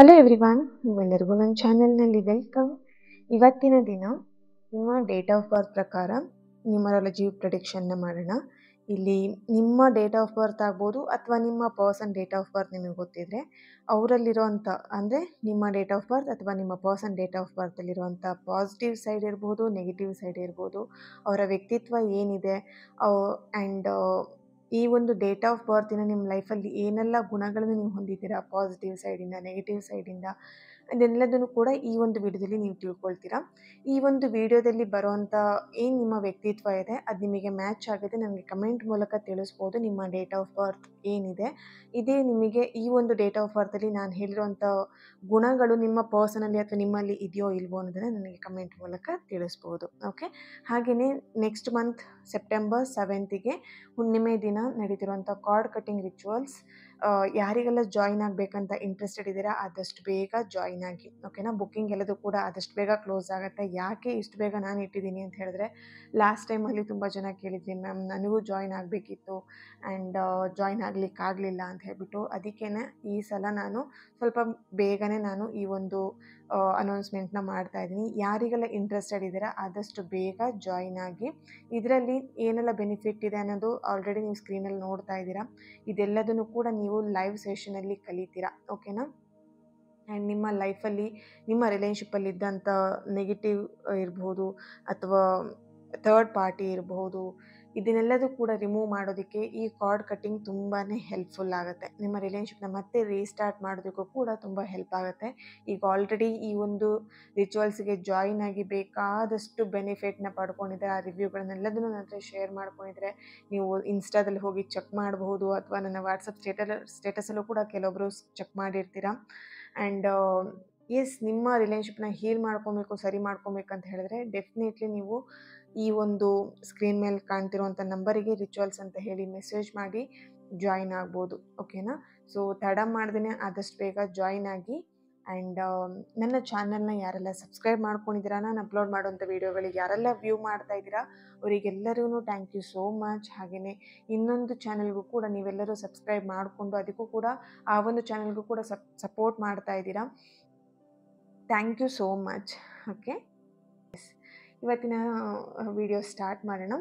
Hello everyone, ನೀವೆಲ್ಲರಿಗೂ ನನ್ನ ಚಾನೆಲ್ನಲ್ಲಿ welcome. ಇವತ್ತಿನ ದಿನ ನಿಮ್ಮ ಡೇಟ್ ಆಫ್ ಬರ್ತ್ ಪ್ರಕಾರ ನ್ಯೂಮರಾಲಜಿ ಪ್ರಿಡಿಕ್ಷನ್ನ ಮಾಡೋಣ. ಇಲ್ಲಿ ನಿಮ್ಮ ಡೇಟ್ ಆಫ್ ಬರ್ತ್ ಆಗ್ಬೋದು ಅಥವಾ ನಿಮ್ಮ ಪರ್ಸನ್ ಡೇಟ್ ಆಫ್ ಬರ್ತ್ ನಿಮಗೆ ಗೊತ್ತಿದ್ರೆ ಅವರಲ್ಲಿರುವಂಥ, ಅಂದರೆ ನಿಮ್ಮ ಡೇಟ್ ಆಫ್ ಬರ್ತ್ ಅಥವಾ ನಿಮ್ಮ ಪರ್ಸನ್ ಡೇಟ್ ಆಫ್ ಬರ್ತಲ್ಲಿರುವಂಥ ಪಾಸಿಟಿವ್ ಸೈಡ್ ಇರ್ಬೋದು, ನೆಗೆಟಿವ್ ಸೈಡ್ ಇರ್ಬೋದು, ಅವರ ವ್ಯಕ್ತಿತ್ವ ಏನಿದೆ, ಆ್ಯಂಡ್ ಈ ಒಂದು ಡೇಟ್ ಆಫ್ ಬರ್ತಿನ ನಿಮ್ಮ ಲೈಫಲ್ಲಿ ಏನೆಲ್ಲ ಗುಣಗಳನ್ನು ನೀವು ಹೊಂದಿದ್ದೀರಾ, ಪಾಸಿಟಿವ್ ಸೈಡಿಂದ ನೆಗೆಟಿವ್ ಸೈಡಿಂದ, ಅದೆಲ್ಲದನ್ನು ಕೂಡ ಈ ಒಂದು ವಿಡಿಯೋದಲ್ಲಿ ನೀವು ತಿಳ್ಕೊಳ್ತೀರಾ. ಈ ಒಂದು ವಿಡಿಯೋದಲ್ಲಿ ಬರುವಂಥ ಏನು ನಿಮ್ಮ ವ್ಯಕ್ತಿತ್ವ ಇದೆ ಅದು ನಿಮಗೆ ಮ್ಯಾಚ್ ಆಗಿದೆ ನನಗೆ ಕಮೆಂಟ್ ಮೂಲಕ ತಿಳಿಸ್ಬೋದು. ನಿಮ್ಮ ಡೇಟ್ ಆಫ್ ಬರ್ತ್ ಏನಿದೆ, ಇದೇ ನಿಮಗೆ ಈ ಒಂದು ಡೇಟ್ ಆಫ್ ಬರ್ತಲ್ಲಿ ನಾನು ಹೇಳಿರುವಂಥ ಗುಣಗಳು ನಿಮ್ಮ ಪರ್ಸನಲ್ಲಿ ಅಥವಾ ನಿಮ್ಮಲ್ಲಿ ಇದೆಯೋ ಇಲ್ವೋ ಅನ್ನೋದನ್ನು ನನಗೆ ಕಮೆಂಟ್ ಮೂಲಕ ತಿಳಿಸ್ಬೋದು. ಓಕೆ, ಹಾಗೆಯೇ ನೆಕ್ಸ್ಟ್ ಮಂತ್ ಸೆಪ್ಟೆಂಬರ್ 7ಗೆ ಹುಣ್ಣಿಮೆ ದಿನ ನಡೀತಿರುವಂಥ ಕಾರ್ಡ್ ಕಟ್ಟಿಂಗ್ ರಿಚುವಲ್ಸ್, ಯಾರಿಗೆಲ್ಲ ಜಾಯಿನ್ ಆಗಬೇಕಂತ ಇಂಟ್ರೆಸ್ಟೆಡ್ ಇದ್ದೀರಾ ಆದಷ್ಟು ಬೇಗ ಜಾಯಿನ್ ಆಗಿ. ಓಕೆನಾ, ಬುಕ್ಕಿಂಗ್ ಎಲ್ಲದೂ ಕೂಡ ಆದಷ್ಟು ಬೇಗ ಕ್ಲೋಸ್ ಆಗುತ್ತೆ. ಯಾಕೆ ಇಷ್ಟು ಬೇಗ ನಾನು ಇಟ್ಟಿದ್ದೀನಿ ಅಂತ ಹೇಳಿದ್ರೆ, ಲಾಸ್ಟ್ ಟೈಮಲ್ಲಿ ತುಂಬ ಜನ ಕೇಳಿದ್ವಿ ಮ್ಯಾಮ್ ನನಗೂ ಜಾಯಿನ್ ಆಗಬೇಕಿತ್ತು ಆ್ಯಂಡ್ ಜಾಯಿನ್ ಆಗಲಿಕ್ಕಾಗಲಿಲ್ಲ ಅಂತ ಹೇಳ್ಬಿಟ್ಟು, ಅದಕ್ಕೇ ಈ ಸಲ ನಾನು ಸ್ವಲ್ಪ ಬೇಗನೆ ನಾನು ಈ ಒಂದು ಅನೌನ್ಸ್ಮೆಂಟ್ನ ಮಾಡ್ತಾ ಇದ್ದೀನಿ. ಯಾರಿಗೆಲ್ಲ ಇಂಟ್ರೆಸ್ಟೆಡ್ ಇದ್ದೀರಾ ಆದಷ್ಟು ಬೇಗ ಜಾಯಿನ್ ಆಗಿ. ಇದರಲ್ಲಿ ಏನೆಲ್ಲ ಬೆನಿಫಿಟ್ ಇದೆ ಅನ್ನೋದು ಆಲ್ರೆಡಿ ನೀವು ಸ್ಕ್ರೀನಲ್ಲಿ ನೋಡ್ತಾ ಇದ್ದೀರಾ. ಇದೆಲ್ಲದನ್ನು ಕೂಡ ನೀವು ಲೈವ್ ಸೆಷನಲ್ಲಿ ಕಲಿತೀರಾ. ಓಕೆನಾ, ಆ್ಯಂಡ್ ನಿಮ್ಮ ಲೈಫಲ್ಲಿ ನಿಮ್ಮ ರಿಲೇಷನ್ಶಿಪ್ಪಲ್ಲಿ ಇದ್ದಂಥ ನೆಗೆಟಿವ್ ಇರ್ಬೋದು ಅಥವಾ ಥರ್ಡ್ ಪಾರ್ಟಿ ಇರಬಹುದು, ಇದನ್ನೆಲ್ಲದೂ ಕೂಡ ರಿಮೂವ್ ಮಾಡೋದಕ್ಕೆ ಈ ಕಾರ್ಡ್ ಕಟ್ಟಿಂಗ್ ತುಂಬಾ ಹೆಲ್ಪ್ಫುಲ್ ಆಗುತ್ತೆ. ನಿಮ್ಮ ರಿಲೇಷನ್ಶಿಪ್ನ ಮತ್ತೆ ರೀಸ್ಟಾರ್ಟ್ ಮಾಡೋದಕ್ಕೂ ಕೂಡ ತುಂಬ ಹೆಲ್ಪ್ ಆಗುತ್ತೆ. ಈಗ ಆಲ್ರೆಡಿ ಈ ಒಂದು ರಿಚುವಲ್ಸ್ಗೆ ಜಾಯಿನ್ ಆಗಿ ಬೇಕಾದಷ್ಟು ಬೆನಿಫಿಟ್ನ ಪಡ್ಕೊಂಡಿದ್ದಾರೆ. ಆ ರಿವ್ಯೂಗಳನ್ನೆಲ್ಲದನ್ನು ನನ್ನ ಹತ್ರ ಶೇರ್ ಮಾಡ್ಕೊಂಡಿದ್ರೆ ನೀವು ಇನ್ಸ್ಟಾದಲ್ಲಿ ಹೋಗಿ ಚೆಕ್ ಮಾಡಬಹುದು, ಅಥವಾ ನನ್ನ ವಾಟ್ಸಪ್ ಸ್ಟೇಟಸಲ್ಲೂ ಕೂಡ ಕೆಲವೊಬ್ಬರು ಚೆಕ್ ಮಾಡಿರ್ತೀರಾ. ಆ್ಯಂಡ್ ಎಸ್, ನಿಮ್ಮ ರಿಲೇಷನ್ಶಿಪ್ನ ಹೀಲ್ ಮಾಡ್ಕೊಬೇಕು, ಸರಿ ಮಾಡ್ಕೊಬೇಕಂತ ಹೇಳಿದ್ರೆ ಡೆಫಿನೆಟ್ಲಿ ನೀವು ಈ ಒಂದು ಸ್ಕ್ರೀನ್ ಮೇಲೆ ಕಾಣ್ತಿರುವಂಥ ನಂಬರಿಗೆ ರಿಚುವಲ್ಸ್ ಅಂತ ಹೇಳಿ ಮೆಸೇಜ್ ಮಾಡಿ ಜಾಯಿನ್ ಆಗ್ಬೋದು. ಓಕೆನಾ, ಸೊ ತಡ ಮಾಡ್ದೇ ಆದಷ್ಟು ಬೇಗ ಜಾಯಿನ್ ಆಗಿ. ಆ್ಯಂಡ್ ನನ್ನ ಚಾನಲ್ನ ಯಾರೆಲ್ಲ ಸಬ್ಸ್ಕ್ರೈಬ್ ಮಾಡ್ಕೊಂಡಿದ್ದೀರಾ, ನಾನು ಅಪ್ಲೋಡ್ ಮಾಡೋಂಥ ವೀಡಿಯೋಗಳಿಗೆ ಯಾರೆಲ್ಲ ವ್ಯೂ ಮಾಡ್ತಾ ಇದ್ದೀರಾ ಅವರಿಗೆಲ್ಲರಿಗೂ ಥ್ಯಾಂಕ್ ಯು ಸೋ ಮಚ್. ಹಾಗೆಯೇ ಇನ್ನೊಂದು ಚಾನಲ್ಗೂ ಕೂಡ ನೀವೆಲ್ಲರೂ ಸಬ್ಸ್ಕ್ರೈಬ್ ಮಾಡಿಕೊಂಡು ಅದಕ್ಕೂ ಕೂಡ ಆ ಒಂದು ಚಾನಲ್ಗೂ ಕೂಡ ಸಪೋರ್ಟ್ ಮಾಡ್ತಾ ಇದ್ದೀರಾ. Thank you so much. Okay, ಇವತ್ತಿನ ವಿಡಿಯೋ ಸ್ಟಾರ್ಟ್ ಮಾಡೋಣ.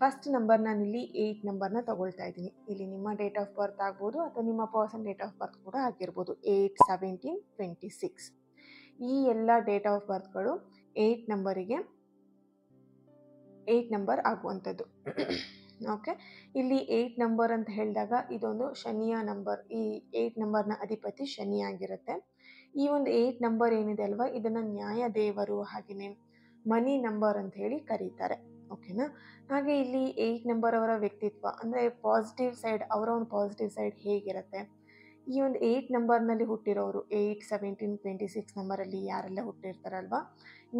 ಫಸ್ಟ್ ನಂಬರ್ ನಾನಿಲ್ಲಿ 8 ನಂಬರ್ನ ತಗೊಳ್ತಾ ಇದ್ದೀನಿ. ಇಲ್ಲಿ ನಿಮ್ಮ ಡೇಟ್ ಆಫ್ ಬರ್ತ್ ಆಗ್ಬೋದು ಅಥವಾ ನಿಮ್ಮ ಪರ್ಸನ್ ಡೇಟ್ ಆಫ್ ಬರ್ತ್ ಕೂಡ ಆಗಿರ್ಬೋದು. 8, 17, 26 ಈ ಎಲ್ಲ ಡೇಟ್ ಆಫ್ ಬರ್ತ್ಗಳು 8 ನಂಬರ್ ಆಗುವಂಥದ್ದು. ಓಕೆ, ಇಲ್ಲಿ 8 ನಂಬರ್ ಅಂತ ಹೇಳಿದಾಗ ಇದೊಂದು ಶನಿಯ ನಂಬರ್. ಈ 8 ನಂಬರ್ನ ಅಧಿಪತಿ ಶನಿ ಆಗಿರುತ್ತೆ. ಈ ಒಂದು 8 ನಂಬರ್ ಏನಿದೆ ಅಲ್ವಾ, ಇದನ್ನು ನ್ಯಾಯ ದೇವರು ಹಾಗೆಯೇ ಮನಿ ನಂಬರ್ ಅಂತ ಹೇಳಿ ಕರೀತಾರೆ. ಓಕೆನಾ, ಹಾಗೆ ಇಲ್ಲಿ 8 ನಂಬರ್ ಅವರ ವ್ಯಕ್ತಿತ್ವ ಅಂದರೆ ಪಾಸಿಟಿವ್ ಸೈಡ್, ಅವರ ಒಂದು ಪಾಸಿಟಿವ್ ಸೈಡ್ ಹೇಗಿರುತ್ತೆ, ಈ ಒಂದು 8 ನಂಬರ್ನಲ್ಲಿ ಹುಟ್ಟಿರೋರು 8, 17, 26 ನಂಬರಲ್ಲಿ ಯಾರೆಲ್ಲ ಹುಟ್ಟಿರ್ತಾರಲ್ವ,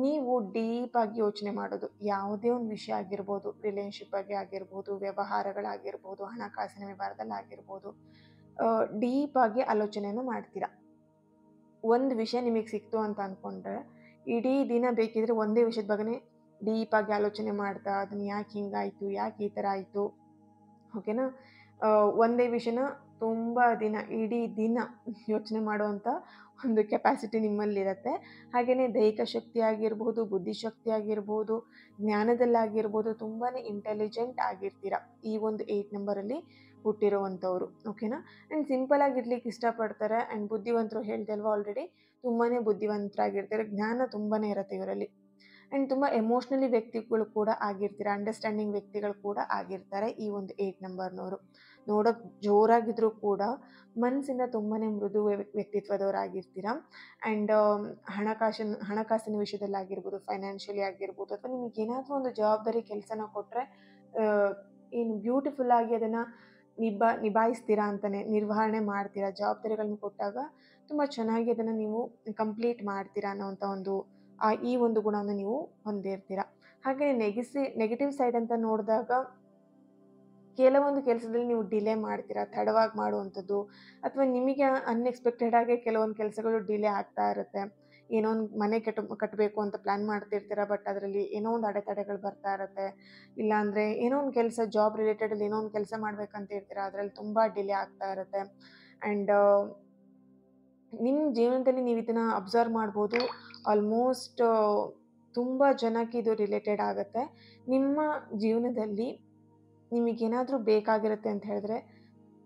ನೀವು ಡೀಪಾಗಿ ಯೋಚನೆ ಮಾಡೋದು. ಯಾವುದೇ ಒಂದು ವಿಷಯ ಆಗಿರ್ಬೋದು, ರಿಲೇಷನ್ಶಿಪ್ ಬಗ್ಗೆ ಆಗಿರ್ಬೋದು, ವ್ಯವಹಾರಗಳಾಗಿರ್ಬೋದು, ಹಣಕಾಸಿನ ವ್ಯವಹಾರದಲ್ಲಿ ಆಗಿರ್ಬೋದು, ಡೀಪಾಗಿ ಆಲೋಚನೆಯನ್ನು ಮಾಡ್ತೀರಾ. ಒಂದು ವಿಷಯ ನಿಮಗೆ ಸಿಕ್ತು ಅಂತ ಅಂದ್ಕೊಂಡ್ರೆ ಇಡೀ ದಿನ ಬೇಕಿದ್ರೆ ಒಂದೇ ವಿಷಯದ ಬಗ್ಗೆ ಡೀಪಾಗಿ ಆಲೋಚನೆ ಮಾಡ್ತಾ ಅದನ್ನು ಯಾಕೆ ಹಿಂಗಾಯಿತು, ಯಾಕೆ ಈ ಥರ ಆಯಿತು, ಓಕೆನಾ, ಒಂದೇ ವಿಷಯನ ತುಂಬ ದಿನ ಇಡೀ ದಿನ ಯೋಚನೆ ಮಾಡುವಂಥ ಒಂದು ಕೆಪಾಸಿಟಿ ನಿಮ್ಮಲ್ಲಿರುತ್ತೆ. ಹಾಗೆಯೇ ದೈಹಿಕ ಶಕ್ತಿ ಆಗಿರ್ಬೋದು, ಬುದ್ಧಿಶಕ್ತಿ ಆಗಿರ್ಬೋದು, ಜ್ಞಾನದಲ್ಲಾಗಿರ್ಬೋದು ತುಂಬಾ ಇಂಟೆಲಿಜೆಂಟ್ ಆಗಿರ್ತೀರ ಈ ಒಂದು 8 ನಂಬರಲ್ಲಿ ಹುಟ್ಟಿರುವಂಥವ್ರು. ಓಕೆನಾ, ಆ್ಯಂಡ್ ಸಿಂಪಲ್ ಆಗಿರ್ಲಿಕ್ಕೆ ಇಷ್ಟಪಡ್ತಾರೆ. ಆ್ಯಂಡ್ ಬುದ್ಧಿವಂತರು ಹೇಳ್ದೆ ಅಲ್ವಾ ಆಲ್ರೆಡಿ, ತುಂಬಾ ಬುದ್ಧಿವಂತರಾಗಿರ್ತಾರೆ, ಜ್ಞಾನ ತುಂಬಾ ಇರುತ್ತೆ ಇವರಲ್ಲಿ. ಆ್ಯಂಡ್ ತುಂಬ ಎಮೋಷ್ನಲಿ ವ್ಯಕ್ತಿಗಳು ಕೂಡ ಆಗಿರ್ತೀರ, ಅಂಡರ್ಸ್ಟ್ಯಾಂಡಿಂಗ್ ವ್ಯಕ್ತಿಗಳು ಕೂಡ ಆಗಿರ್ತಾರೆ ಈ ಒಂದು 8 ನಂಬರ್ನವರು. ನೋಡೋಕ್ಕೆ ಜೋರಾಗಿದ್ದರೂ ಕೂಡ ಮನಸ್ಸಿಂದ ತುಂಬಾ ಮೃದು ವ್ಯಕ್ತಿತ್ವದವರಾಗಿರ್ತೀರ. ಆ್ಯಂಡ್ ಹಣಕಾಸಿನ ವಿಷಯದಲ್ಲಿ ಆಗಿರ್ಬೋದು, ಫೈನಾನ್ಷಿಯಲಿ ಆಗಿರ್ಬೋದು, ಅಥವಾ ನಿಮಗೆ ಏನಾದರೂ ಒಂದು ಜವಾಬ್ದಾರಿ ಕೆಲಸನ ಕೊಟ್ಟರೆ ಏನು ಬ್ಯೂಟಿಫುಲ್ ಆಗಿ ಅದನ್ನು ನಿಭಾಯಿಸ್ತೀರಾ ಅಂತಲೇ, ನಿರ್ವಹಣೆ ಮಾಡ್ತೀರಾ. ಜವಾಬ್ದಾರಿಗಳನ್ನ ಕೊಟ್ಟಾಗ ತುಂಬ ಚೆನ್ನಾಗಿ ಅದನ್ನು ನೀವು ಕಂಪ್ಲೀಟ್ ಮಾಡ್ತೀರಾ ಅನ್ನೋವಂಥ ಒಂದು ಈ ಒಂದು ಗುಣವನ್ನು ನೀವು ಹೊಂದಿರ್ತೀರ. ಹಾಗೆಯೇ ನೆಗೆಟಿವ್ ಸೈಡ್ ಅಂತ ನೋಡಿದಾಗ ಕೆಲವೊಂದು ಕೆಲಸದಲ್ಲಿ ನೀವು ಡಿಲೇ ಮಾಡ್ತೀರಾ, ತಡವಾಗಿ ಮಾಡುವಂಥದ್ದು, ಅಥವಾ ನಿಮಗೆ ಅನ್ಎಕ್ಸ್ಪೆಕ್ಟೆಡ್ ಆಗಿ ಕೆಲವೊಂದು ಕೆಲಸಗಳು ಡಿಲೇ ಆಗ್ತಾ ಇರುತ್ತೆ. ಏನೋ ಒಂದು ಮನೆ ಕಟ್ಟಬೇಕು ಅಂತ ಪ್ಲ್ಯಾನ್ ಮಾಡ್ತಿರ್ತೀರ, ಬಟ್ ಅದರಲ್ಲಿ ಏನೋ ಒಂದು ಅಡೆತಡೆಗಳು ಬರ್ತಾ ಇರುತ್ತೆ. ಇಲ್ಲಾಂದರೆ ಏನೋ ಒಂದು ಕೆಲಸ ಜಾಬ್ ರಿಲೇಟೆಡಲ್ಲಿ ಏನೋ ಒಂದು ಕೆಲಸ ಮಾಡಬೇಕಂತ ಇರ್ತೀರ, ಅದರಲ್ಲಿ ತುಂಬ ಡಿಲೇ ಆಗ್ತಾ ಇರುತ್ತೆ. ಆ್ಯಂಡ್ ನಿಮ್ಮ ಜೀವನದಲ್ಲಿ ನೀವು ಇದನ್ನು ಅಬ್ಸರ್ವ್ ಮಾಡ್ಬೋದು. ಆಲ್ಮೋಸ್ಟ್ ತುಂಬ ಜನಕ್ಕೆ ಇದು ರಿಲೇಟೆಡ್ ಆಗುತ್ತೆ. ನಿಮ್ಮ ಜೀವನದಲ್ಲಿ ನಿಮಗೇನಾದರೂ ಬೇಕಾಗಿರುತ್ತೆ ಅಂತ ಹೇಳಿದ್ರೆ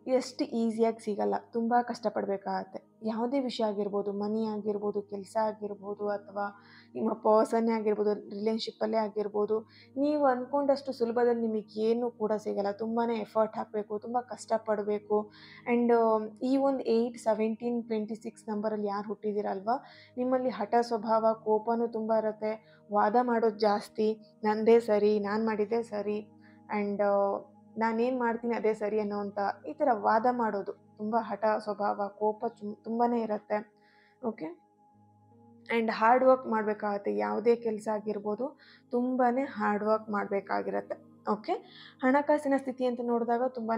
ಎಷ್ಟು ಈಸಿಯಾಗಿ ಸಿಗಲ್ಲ, ತುಂಬ ಕಷ್ಟಪಡಬೇಕಾಗತ್ತೆ. ಯಾವುದೇ ವಿಷಯ ಆಗಿರ್ಬೋದು, ಮನಿ ಆಗಿರ್ಬೋದು, ಕೆಲಸ ಆಗಿರ್ಬೋದು, ಅಥವಾ ನಿಮ್ಮ ಪರ್ಸನ್ನೇ ಆಗಿರ್ಬೋದು, ರಿಲೇಶನ್ಶಿಪ್ಪಲ್ಲೇ ಆಗಿರ್ಬೋದು, ನೀವು ಅಂದ್ಕೊಂಡಷ್ಟು ಸುಲಭದಲ್ಲಿ ನಿಮಗೇನು ಕೂಡ ಸಿಗಲ್ಲ. ತುಂಬಾ ಎಫರ್ಟ್ ಹಾಕಬೇಕು, ತುಂಬ ಕಷ್ಟಪಡಬೇಕು. ಆ್ಯಂಡ್ ಈ ಒಂದು 8, 17, 26 ನಂಬರಲ್ಲಿ ಯಾರು ಹುಟ್ಟಿದ್ದೀರಲ್ವ, ನಿಮ್ಮಲ್ಲಿ ಹಠ ಸ್ವಭಾವ, ಕೋಪನೂ ತುಂಬ ಇರುತ್ತೆ. ವಾದ ಮಾಡೋದು ಜಾಸ್ತಿ, ನನ್ನದೇ ಸರಿ, ನಾನು ಮಾಡಿದ್ದೇ ಸರಿ, ಆ್ಯಂಡ್ ನಾನೇನು ಮಾಡ್ತೀನಿ ಅದೇ ಸರಿ ಅನ್ನೋವಂಥ ಈ ಥರ ವಾದ ಮಾಡೋದು, ತುಂಬ ಹಠ ಸ್ವಭಾವ, ಕೋಪ ತುಂಬಾ ಇರುತ್ತೆ. ಓಕೆ. ಆ್ಯಂಡ್ ಹಾರ್ಡ್ ವರ್ಕ್ ಮಾಡಬೇಕಾಗತ್ತೆ. ಯಾವುದೇ ಕೆಲಸ ಆಗಿರ್ಬೋದು, ತುಂಬಾ ಹಾರ್ಡ್ ವರ್ಕ್ ಮಾಡಬೇಕಾಗಿರತ್ತೆ. ಓಕೆ. ಹಣಕಾಸಿನ ಸ್ಥಿತಿ ಅಂತ ನೋಡಿದಾಗ ತುಂಬಾ